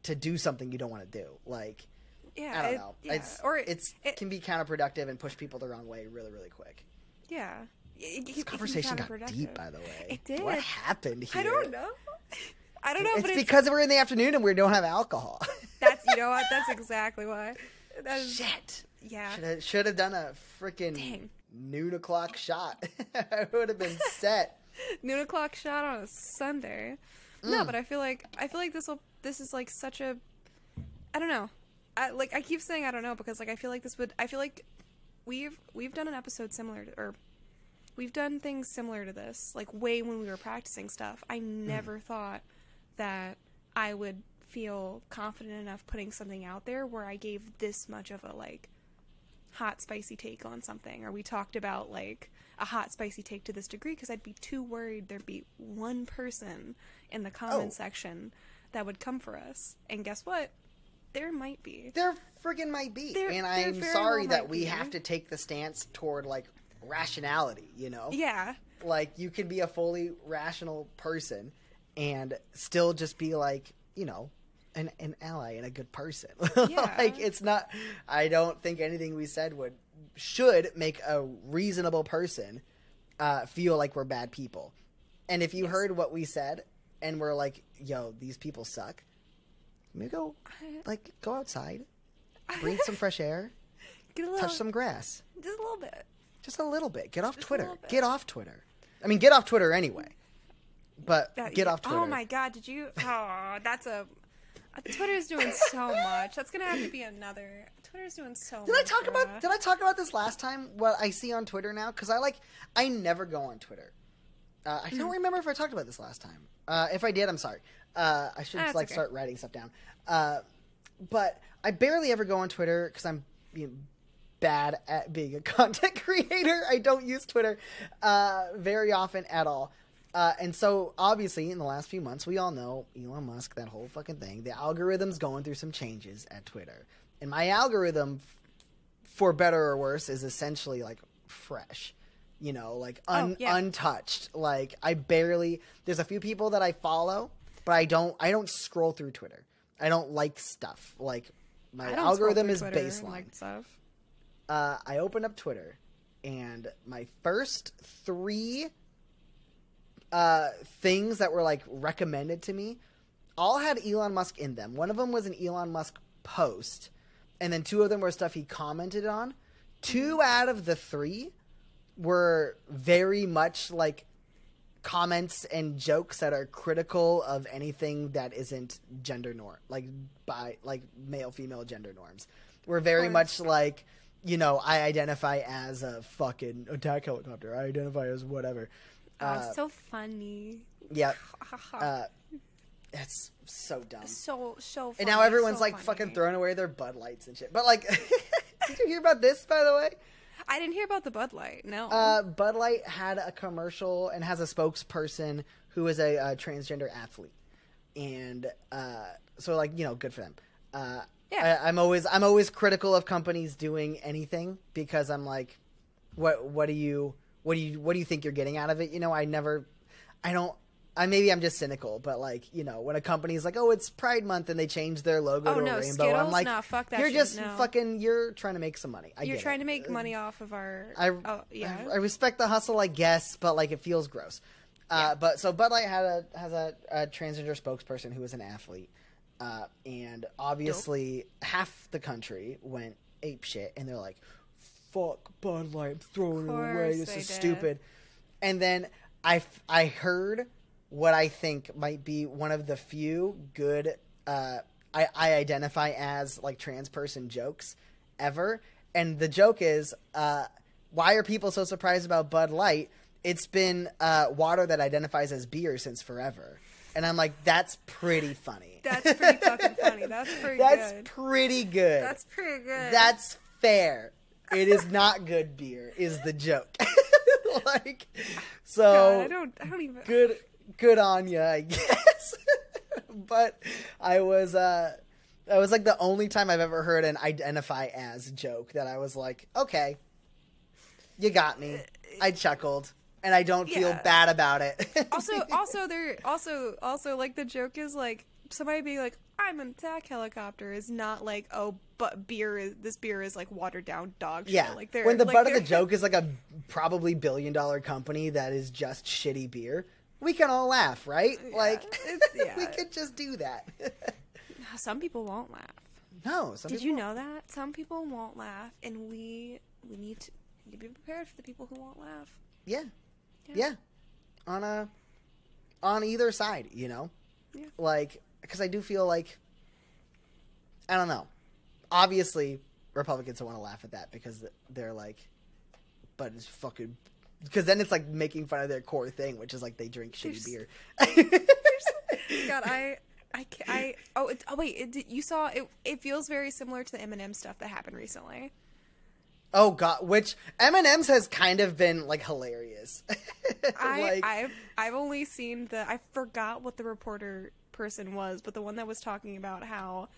to do something you don't want to do. Like, I don't know. It can be counterproductive and push people the wrong way really, really quick. Yeah. This conversation got deep, by the way. It did. What happened here? I don't know. It's because we're in the afternoon and we don't have alcohol. You know what? That's exactly why. Shit. Yeah. Should have done a freaking noon o'clock shot. I would have been set. Noon o'clock shot on a Sunday. No, but I feel like this is like such a, I don't know. I keep saying I don't know because like I feel like we've done an episode similar to, or we've done things similar to this, like way when we were practicing stuff. I never thought that I would feel confident enough putting something out there where I gave this much of a like hot spicy take on something, or we talked about like a hot spicy take to this degree, because I'd be too worried there'd be one person in the comment section that would come for us. And guess what? There might be. There friggin' might be. And I'm sorry that we have to take the stance toward, like, rationality, you know? Yeah. Like, you can be a fully rational person and still just be, like, you know, an ally and a good person. Yeah. Like, it's not... I don't think anything we said should make a reasonable person feel like we're bad people. And if you heard what we said and we're like, yo, these people suck, maybe go outside, breathe some fresh air, touch some grass. Just a little bit. Just a little bit. Get off Just Twitter. a little bit. Get off Twitter. I mean, get off Twitter anyway. But get off Twitter. Oh my god, did you... Oh, that's a... Twitter's doing so much. That's gonna have to be another... Twitter's doing so much. Did I talk about this last time? What I see on Twitter now? Because I never go on Twitter. I don't remember if I talked about this last time. If I did, I'm sorry. I should okay. start writing stuff down. But I barely ever go on Twitter because I'm bad at being a content creator. I don't use Twitter very often at all. And so, obviously, in the last few months, we all know Elon Musk, that whole fucking thing. The algorithm's going through some changes at Twitter. And my algorithm, for better or worse, is essentially, like, fresh. You know, like, untouched. Like, there's a few people that I follow, but I don't scroll through Twitter. I don't like stuff. Like, my algorithm is baseline. Like stuff. I opened up Twitter, and my first 3 things that were, like, recommended to me all had Elon Musk in them. One of them was an Elon Musk post, and then 2 of them were stuff he commented on. 2 out of the 3 were very much, like, comments and jokes that are critical of anything that isn't gender norm, like male female gender norms. We're very much like, you know, I identify as a fucking attack helicopter. I identify as whatever. So funny. Yep. It's so dumb. So funny. And now everyone's like funny. fucking throwing away their Bud Lights and shit. But like, did you hear about this, by the way? I didn't hear about the Bud Light. No. Bud Light had a commercial and has a spokesperson who is a transgender athlete, and so like, you know, good for them. Yeah. I'm always critical of companies doing anything because I'm like, what do you think you're getting out of it? You know, maybe I'm just cynical, but like, you know, when a company's like, oh, it's Pride Month and they change their logo to a rainbow, Skittles? I'm like, no, fuck that you're shit, just no. fucking, you're trying to make some money. You're trying to make money off of our. I respect the hustle, I guess, but like it feels gross. But so Bud Light has a transgender spokesperson who is an athlete, and obviously half the country went ape shit, and they're like, "Fuck Bud Light, I'm throwing it away. This is stupid." And then I heard what I think might be one of the few good I identify as like trans person jokes ever, and the joke is, why are people so surprised about Bud Light? It's been water that identifies as beer since forever. And I'm like, that's pretty funny. That's pretty fucking funny. That's pretty good. That's pretty good. That's pretty good. That's fair. It is not good beer, is the joke. Like, so God, I don't even. Good on ya, I guess. But I was like the only time I've ever heard an identify as joke that I was like, okay, you got me. I chuckled. And I don't feel bad about it. also, like, the joke is, like, somebody being like, I'm an attack helicopter is not like, oh, but this beer is, like, watered down dog shit. Yeah. Like, when the butt of the joke is, like, a probably $1 billion company that is just shitty beer, we can all laugh, right? Yeah, like, we could just do that. Some people won't laugh. No. Did you know that? Some people won't laugh, and we need to be prepared for the people who won't laugh. Yeah. On either side, you know? Yeah. Like, because I do feel like, I don't know. Obviously, Republicans don't want to laugh at that because they're like, but it's fucking, because then it's like making fun of their core thing, which is like they drink shitty beer. God, you saw it feels very similar to the Eminem stuff that happened recently. Oh god, which M&M's has kind of been like hilarious. I've only seen I forgot what the reporter person was, but the one that was talking about how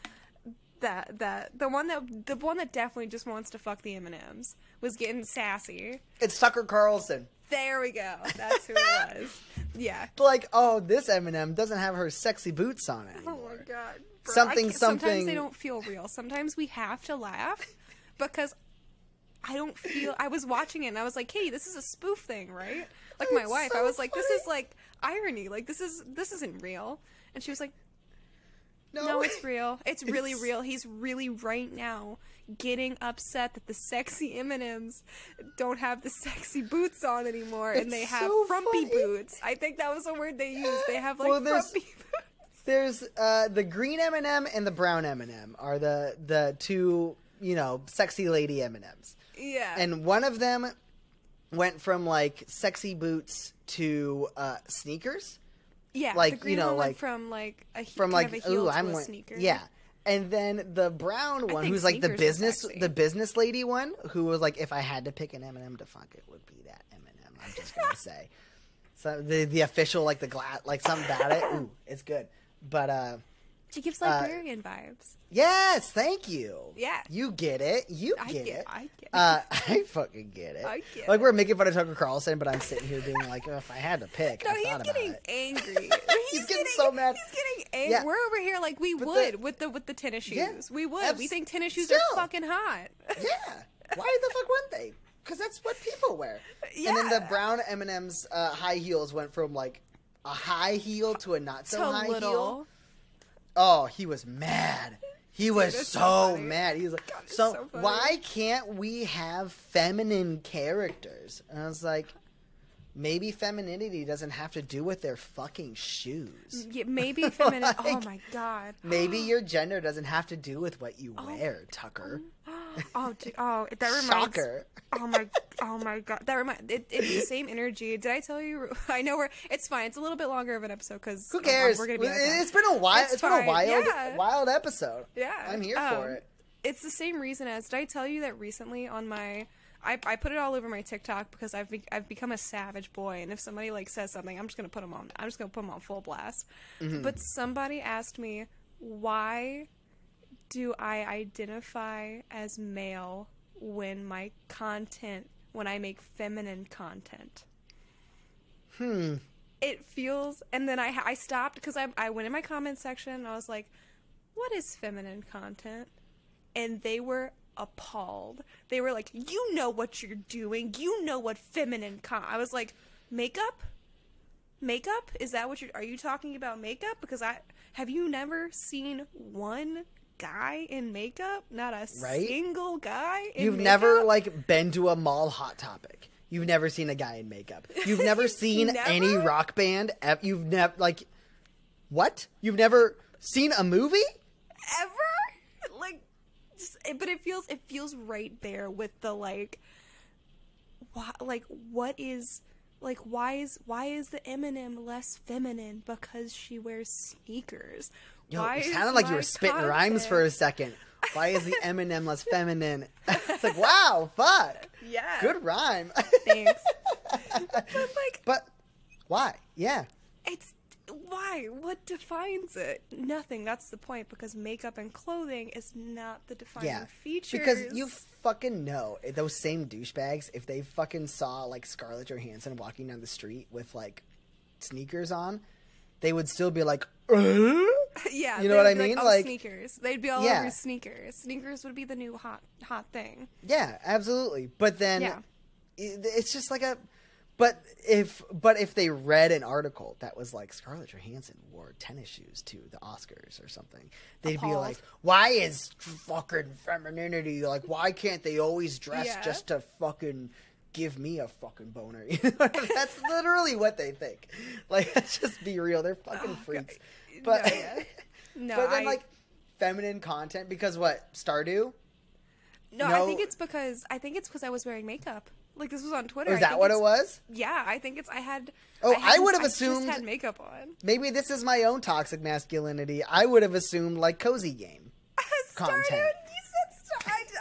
the one that definitely just wants to fuck the M&Ms was getting sassy. It's Tucker Carlson. There we go. That's who it was. Yeah. Like, oh, this M&M doesn't have her sexy boots on anymore. Oh my god. Bro, Something. Sometimes they don't feel real. Sometimes we have to laugh because I was watching it and I was like, Katie, this is a spoof thing, right? Like my wife, I was like, this is like irony. Like this isn't real. And she was like, no, it's real. It's really real. He's really right now getting upset that the sexy M&Ms don't have the sexy boots on anymore and they have frumpy boots. I think that was the word they used. They have like frumpy boots. There's the green M&M and the brown M&M are the two, sexy lady M&Ms. Yeah. And one of them went from like sexy boots to sneakers. Yeah, like the green one went from like a heel to a sneaker. Yeah, and then the brown one, who's like the business lady one, who was like, if I had to pick an M&M to fuck, it would be that M&M. I'm just gonna say, so the official like the glass like something about it. Ooh, it's good, but she gives librarian vibes. Yes, thank you. Yeah. You get it. I get it. I fucking get it. I get like, it. we're making fun of Tucker Carlson, but I'm sitting here being like, oh, if I had to pick, no, I thought he's getting about angry. He's getting so mad. He's getting angry. Yeah. We're over here like we would with the tennis shoes. Yeah, we would. We think tennis shoes are fucking hot. Yeah. Why the fuck wouldn't they? Because that's what people wear. Yeah. And then the brown M&M's high heels went from like a high heel to a not so high heel. Oh, he was mad. He was so mad. He was like, God, so why can't we have feminine characters? And I was like, maybe femininity doesn't have to do with their fucking shoes. Yeah, maybe feminine. Oh my god. Maybe your gender doesn't have to do with what you wear, Tucker. That reminds. Shocker. Oh my god. That reminds. It's the same energy. Did I tell you? I know it's fine. It's a little bit longer of an episode because who cares? We're gonna be it's been a while. It's been a wild episode. Yeah, I'm here for it. It's the same reason as. Did I tell you that recently on my? I put it all over my TikTok because I've become a savage boy, and if somebody like says something, I'm just gonna put them on full blast. Mm-hmm. But somebody asked me, why do I identify as male when I make feminine content? It feels, and then I stopped because I went in my comment section and I was like, what is feminine content? And they were appalled. They were like, you know what you're doing. You know what feminine I was like, makeup? Makeup? Is that what are you talking about makeup? Because have you never seen one guy in makeup? Not a single guy in You've makeup? never like been to a mall Hot Topic. You've never seen a guy in makeup. You've never seen any rock band. You've never what? You've never seen a movie? Ever? Like, but it feels right there with the what is why is the M&M less feminine because she wears sneakers? Yo, it sounded like you were spitting rhymes for a second. Why is the M&M less feminine? It's like, wow, fuck. Yeah. Good rhyme. Thanks. But why? Yeah. It's why? What defines it? Nothing. That's the point, because makeup and clothing is not the defining features. Because you fucking know those same douchebags, if they fucking saw like Scarlett Johansson walking down the street with like sneakers on, they would still be like, yeah, you know what I mean? Like sneakers. They'd be all over sneakers. Sneakers would be the new hot thing. Yeah, absolutely. But then it's just like But if they read an article that was like Scarlett Johansson wore tennis shoes to the Oscars or something, they'd be like, why is fucking femininity, like, why can't they always dress just to fucking give me a fucking boner? That's literally what they think. Like, let's just be real. They're fucking freaks. But, but then, like, feminine content, because what? Stardew? No, I think it's because I was wearing makeup. Like, this was on Twitter. Is that what it was? Yeah, I think I would have assumed. I just had makeup on. Maybe this is my own toxic masculinity. I would have assumed, like, cozy game content. You said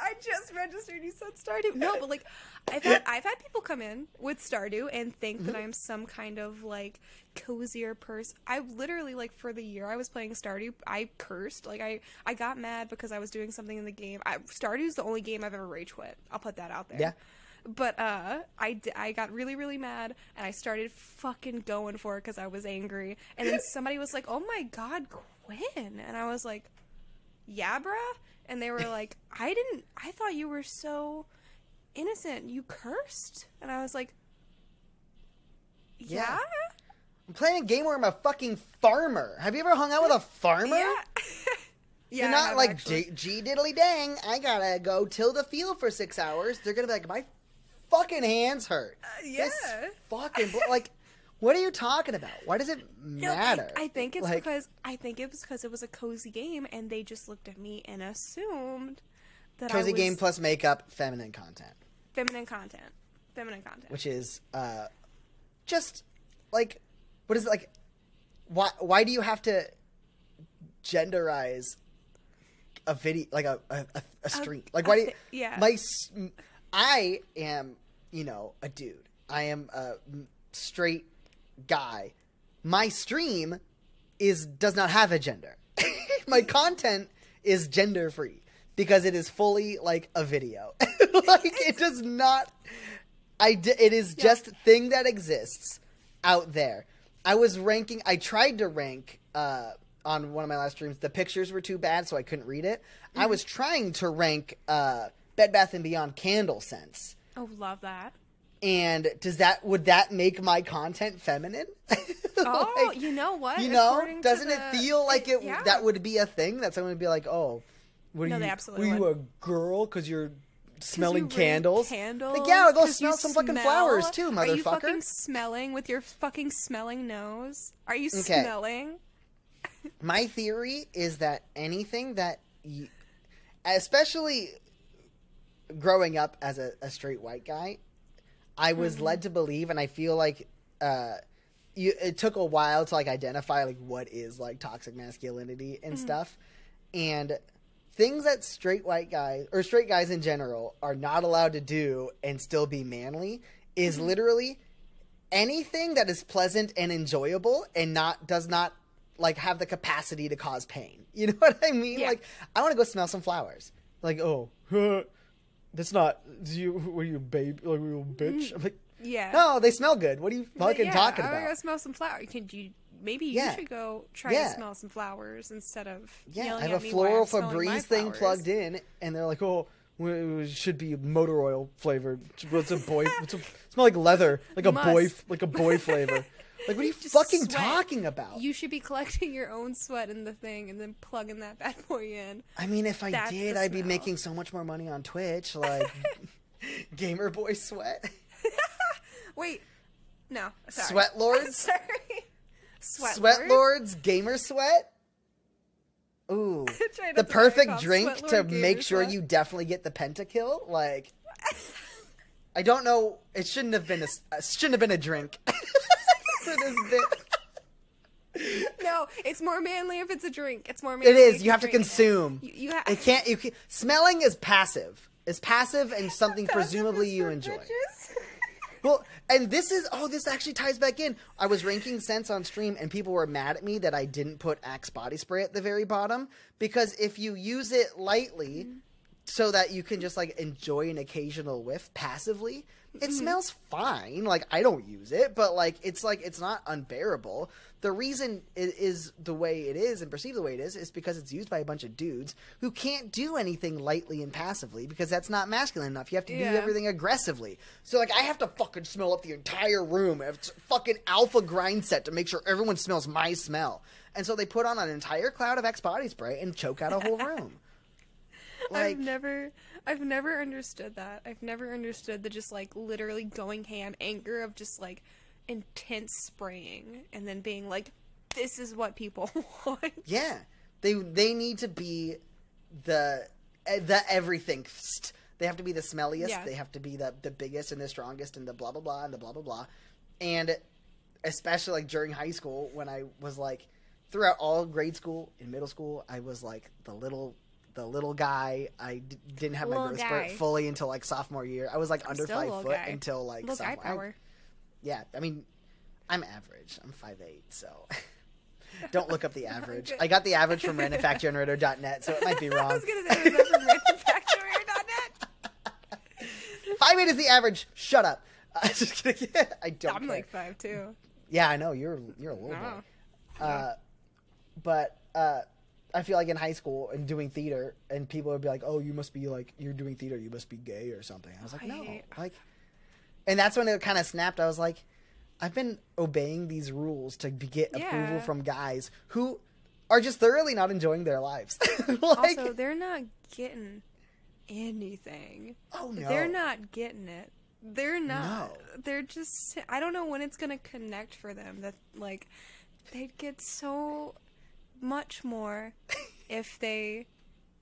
I just registered. You said Stardew. No, but like, I've had people come in with Stardew and think that I'm some kind of like cozier person. I literally, like, for the year I was playing Stardew, I cursed. Like, I got mad because I was doing something in the game. Stardew's the only game I've ever rage quit. I'll put that out there. Yeah. But I got really, really mad, and I started fucking going for it because I was angry. And then somebody was like, "Oh my god, Quinn!" And I was like, "Yeah, bruh." And they were like, I thought you were so innocent. You cursed." And I was like, yeah? I'm playing a game where I'm a fucking farmer. Have you ever hung out with a farmer? Yeah. Yeah, You're not like, gee diddly dang, I gotta go till the field for 6 hours. They're gonna be like, my fucking hands hurt. Yeah. This fucking, like, what are you talking about? Why does it matter? I think it's like, because it was a cozy game, and they just looked at me and assumed that cozy game plus makeup, feminine content. Feminine content. Which is, just, like, what is it, like, why do you have to genderize a video, like a stream? Like, why do you, yeah. I am, you know, a dude. I am a straight guy. My stream does not have a gender. My content is gender free because it is fully like a video. Like, it does not. It is just a thing that exists out there. I tried to rank on one of my last streams. The pictures were too bad, so I couldn't read it. I was trying to rank Bed Bath & Beyond candle scents. Oh, love that. And would that make my content feminine? Oh, like, you know what? You know, doesn't it feel like that would be a thing that someone would be like, "Oh, were you a girl because you're smelling candles?" Like, yeah, I'll go smell some fucking flowers too, motherfucker. Are you fucking smelling with your fucking smelling nose? Are you smelling? My theory is that anything that especially growing up as a straight white guy, I was led to believe, and I feel like it took a while to like identify like what is like toxic masculinity and stuff, and things that straight white guys or straight guys in general are not allowed to do and still be manly is literally anything that is pleasant and enjoyable and does not like have the capacity to cause pain. You know what I mean? Yeah. Like, I want to go smell some flowers. Like, oh, that's not were you a baby? Like, were you a bitch? I'm like, yeah. No, they smell good. What are you fucking talking about? I gotta smell some flowers. Maybe you should go try to smell some flowers instead of yelling I have at a me floral while I'm Febreze thing plugged in, and they're like, "Oh, it should be motor oil flavored. What's a boy? Smell like leather, like a boy flavor." Like, what are you fucking talking about? You should be collecting your own sweat in the thing and then plugging that bad boy in. I mean, if I did, I'd be making so much more money on Twitch, like Gamer Boy Sweat. Wait, no, sorry. Sweat Lords. Sorry. Sweat Lords Gamer Sweat. Ooh, the perfect drink to make sure you definitely get the pentakill. Like, I don't know. It shouldn't have been a drink. For this bit. No, it's more manly if it's a drink. It's more manly. It is. You have to consume. It can't. Smelling is passive. It's passive and something presumably you enjoy. Well, and this actually ties back in. I was ranking scents on stream, and people were mad at me that I didn't put Axe body spray at the very bottom, because if you use it lightly, so that you can just like enjoy an occasional whiff passively, it smells fine. Like, I don't use it, but like it's not unbearable. The reason it is the way it is and perceived the way it is because it's used by a bunch of dudes who can't do anything lightly and passively because that's not masculine enough. You have to do everything aggressively. So like, I have to fucking smell up the entire room. I have fucking alpha grind set to make sure everyone smells my smell. And so they put on an entire cloud of Axe body spray and choke out a whole room. Like, I've never understood that. I've never understood the just like literally going ham anger of just like intense spraying and then being like, this is what people want. Yeah, they need to be the everything. They have to be the smelliest. Yeah. They have to be the biggest and the strongest and the blah blah blah and the blah blah blah. And especially like during high school when I was like throughout all grade school and middle school, I was like the the little guy. I didn't have my Little growth guy. spurt fully until like sophomore year. I was like under Still 5 little foot guy. until like Little guy sophomore. power. Yeah, I mean, I'm average. I'm 5'8", so don't look up the average. I got the average from randomfactgenerator.net, so it might be I wrong. was gonna say was that from randomfactgenerator.net? 5'8" is the average. Shut up. Just kidding. I don't I'm care. like 5'2". Yeah, I know. You're a little No. boy. But I feel like in high school and doing theater, and people would be like, "Oh, you must be like you're doing theater. You must be gay or something." I was like, "No." Like, and that's when it kind of snapped. I was like, I've been obeying these rules to get approval from guys who are just thoroughly not enjoying their lives. Like, Also, they're not getting anything. oh no, They're not getting it. They're not. No. They're just. I don't know when it's gonna connect for them. That like, they'd get so much more if they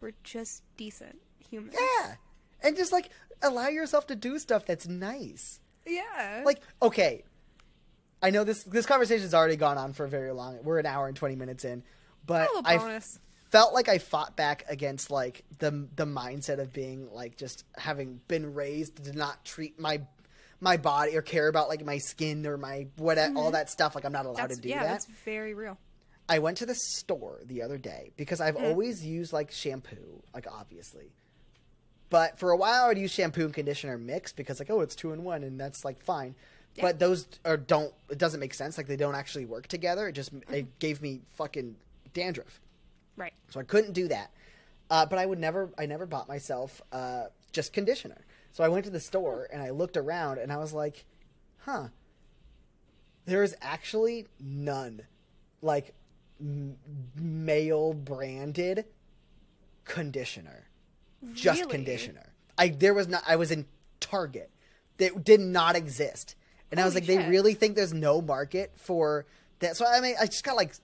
were just decent humans. Yeah, and just like allow yourself to do stuff that's nice. Yeah. Like, okay, I know this conversation's already gone on for very long. We're an hour and 20 minutes in, but a little I bonus. felt like I fought back against like the mindset of being like just having been raised to not treat my body or care about like my skin or my all that stuff. Like I'm not allowed to do that. That's very real. I went to the store the other day because I've always used like shampoo, like obviously. But for a while I would use shampoo and conditioner mixed because like, oh, it's 2-in-1 and that's like fine. Yeah. But those it doesn't make sense. Like they don't actually work together. It gave me fucking dandruff. Right. So I couldn't do that. But I never bought myself just conditioner. So I went to the store and I looked around and I was like, huh, there is actually none like male branded conditioner. Just Really? conditioner. I was in Target. That did not exist. And I was like, Holy they shit. really think there's no market for that. So I mean, I just got like,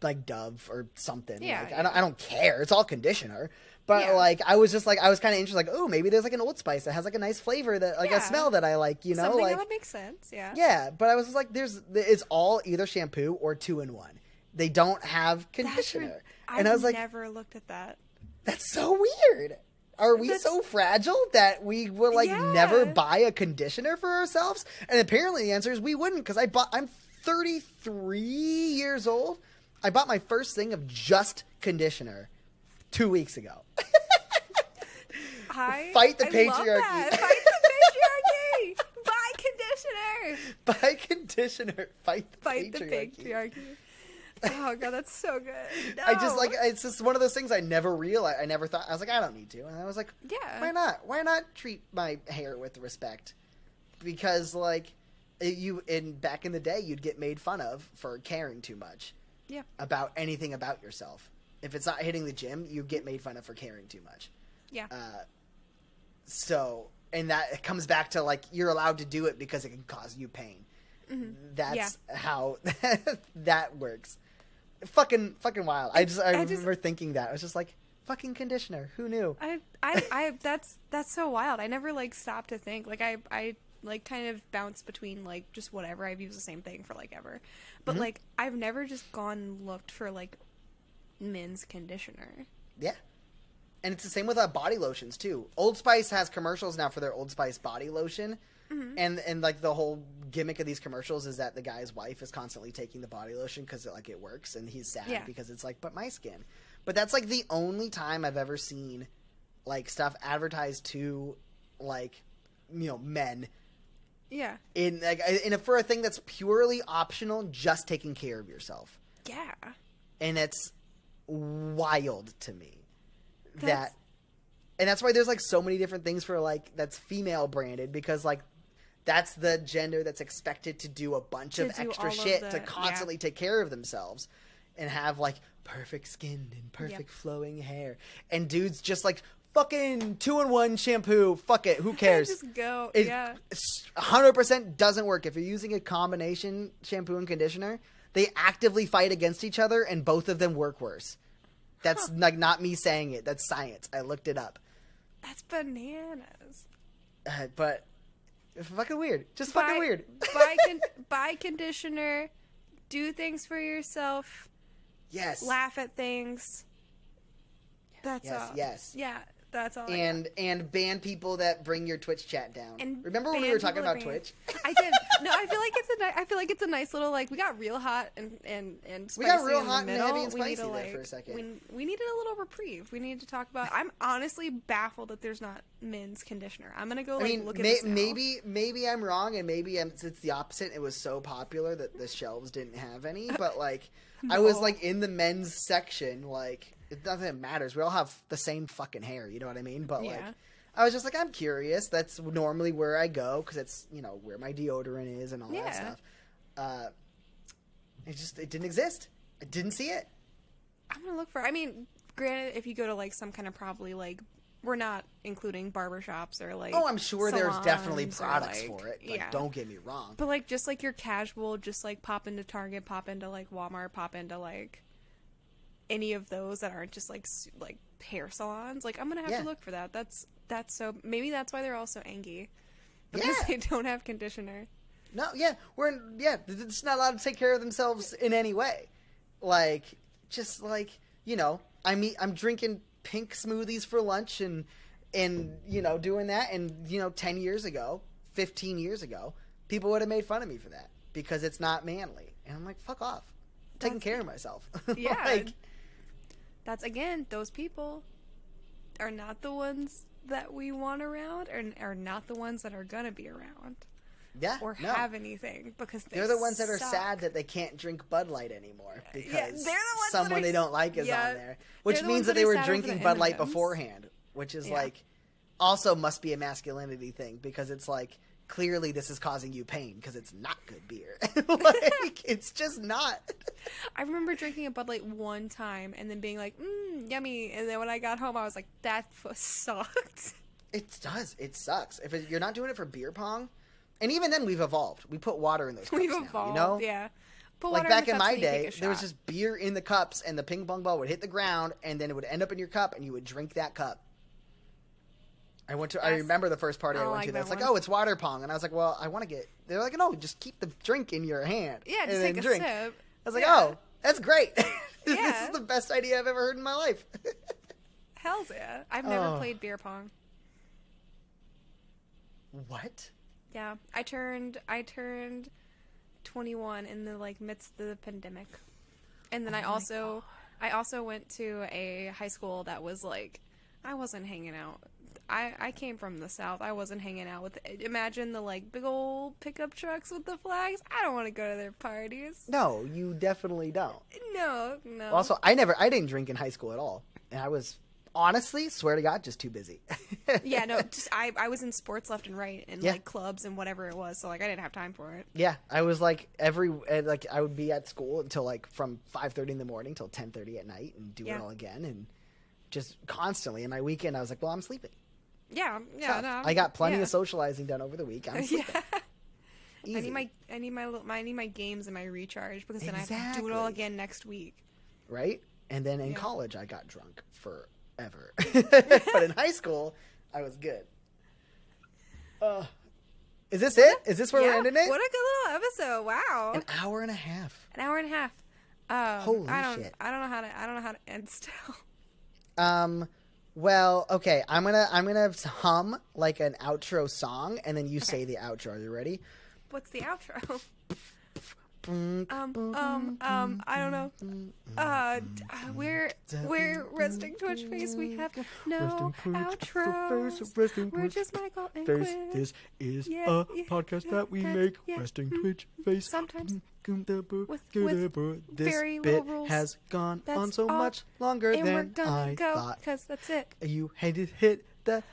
like Dove or something. Yeah, Like, yeah. I don't care. It's all conditioner. But Yeah. like, I was kind of interested. Like, oh, maybe there's like an Old Spice that has like a nice flavor that like Yeah. a smell that I like. Something like that would make sense. Yeah. yeah. But I was just like, it's all either shampoo or 2-in-1. They don't have conditioner. And I was like, never looked at that. that's so weird. Are we so fragile that we will like never buy a conditioner for ourselves? And apparently the answer is we wouldn't because I'm 33 years old. I bought my first thing of just conditioner 2 weeks ago. Fight the patriarchy. Love that. Fight the patriarchy. Buy conditioner. Buy conditioner. Fight the patriarchy. Oh god, that's so good. No. I just like it's just one of those things I never realized. I never thought I was like I don't need to, and I was like, yeah, why not? Why not treat my hair with respect? Because like back in the day, you'd get made fun of for caring too much. Yeah. About anything about yourself. If it's not hitting the gym, you get made fun of for caring too much. Yeah. So, and that comes back to like you're allowed to do it because it can cause you pain. Mm-hmm. That's how that works. Fucking wild. I remember thinking that. I was just like, fucking conditioner. Who knew? That's so wild. I never like stopped to think. Like I like kind of bounce between like just whatever. I've used the same thing for like ever. But like I've never just gone and looked for like men's conditioner. Yeah. And it's the same with body lotions too. Old Spice has commercials now for their Old Spice body lotion. Mm-hmm. And like the whole gimmick of these commercials is that the guy's wife is constantly taking the body lotion because it works, and he's sad because it's like, but my skin. But that's like the only time I've ever seen like stuff advertised to like men. Yeah. For a thing that's purely optional, just taking care of yourself. Yeah. And it's wild to me and that's why there's like so many different things for like that's female branded because like that's the gender that's expected to do a bunch of extra shit to constantly take care of themselves and have like perfect skin and perfect flowing hair. And dudes just like fucking 2-in-1 shampoo. Fuck it. Who cares? Just go. It yeah. 100% doesn't work. If you're using a combination shampoo and conditioner, they actively fight against each other and both of them work worse. That's like not me saying it. That's science. I looked it up. That's bananas. But fucking weird. Just fucking weird. Buy conditioner. Do things for yourself. Yes. Laugh at things. That's yes, all. yes. Yeah, that's all. And ban people that bring your Twitch chat down. And remember when we were talking about Twitch? I did. No, I feel like it's a nice little like we got real hot and spicy we got real in the hot and middle. heavy and We spicy need to, there like, for a second. we needed a little reprieve. We need to talk about. I'm honestly baffled that there's not men's conditioner. I'm gonna go look at this now. maybe I'm wrong, and maybe it's the opposite. It was so popular that the shelves didn't have any. But like, I was like in the men's section. Like, it doesn't matter. We all have the same fucking hair. You know what I mean? But like, I was just like, I'm curious. That's normally where I go because it's where my deodorant is and all that stuff. It didn't exist. I didn't see it. I'm gonna look for. I mean, granted, if you go to like some kind of probably like. We're not including barbershops or like. Oh, I'm sure there's definitely products like, for it. Like, don't get me wrong. But like, just like your casual, just like pop into Target, pop into like Walmart, pop into like any of those that aren't just like hair salons. Like, I'm gonna have to look for that. That's so. Maybe that's why they're all so angry because they don't have conditioner. No, they're just not allowed to take care of themselves in any way. Like, just like I'm drinking pink smoothies for lunch and doing that, and 10 years ago, 15 years ago, people would have made fun of me for that because it's not manly, and I'm like, fuck off, I'm taking care of myself. Yeah. Like, that's again, those people are not the ones that we want around, and are not the ones that are gonna be around. Or have anything because they're the ones that are sad that they can't drink Bud Light anymore because they're the ones someone they don't like is on there, which means that they were drinking Bud Light beforehand, which is like also must be a masculinity thing because it's like clearly this is causing you pain because it's not good beer. Like, it's just not. I remember drinking a Bud Light one time and then being like, yummy, and then when I got home I was like, that sucked. It does. It sucks. You're not doing it for beer pong. And even then, we've evolved. We put water in those cups We've evolved, now, yeah. Put like water back in in the cups my and you day, take a there was shot. just beer in the cups, and the ping pong ball would hit the ground, and then it would end up in your cup, and you would drink that cup. I remember the first party I went to. That's like, oh, it's water pong, and I was like, well, I want to get. They're like, no, just keep the drink in your hand. Yeah, just and take then a drink. sip. I was like, oh, that's great. This Yeah. is the best idea I've ever heard in my life. Hells yeah! I've never played beer pong. What? Yeah, I turned 21 in the like midst of the pandemic, and then I also went to a high school that was like, I wasn't hanging out. I came from the South. I wasn't hanging out with. Imagine the like big old pickup trucks with the flags. I don't want to go to their parties. No, you definitely don't. No. Also, I didn't drink in high school at all, and I was honestly, swear to God, just too busy. Yeah, no, just I was in sports left and right and like clubs and whatever it was, so like I didn't have time for it. Yeah, I was like I would be at school until like from 5:30 in the morning till 10:30 at night and do it all again, and just constantly. And my weekend, I was like, well, I'm sleeping. Yeah. So I got plenty of socializing done over the week. I'm sleeping. Easy. I need my games and my recharge because then I have to do it all again next week. Right? And then in college, I got drunk forever. But in high school, I was good. Is this it? Is this where we're ending it? What a good little episode! Wow, an hour and a half. Holy shit! I don't know how to end still. Well, okay. I'm gonna hum like an outro song, and then you say the outro. Are you ready? What's the outro? I don't know. We're resting Twitch face. We have no outros. We're just Michael and Quinn. This is a podcast that we make. Resting Twitch face. Sometimes with this very bit little rules. has gone That's on so all. much longer And we're than gonna I go thought. because that's it. You had to hit the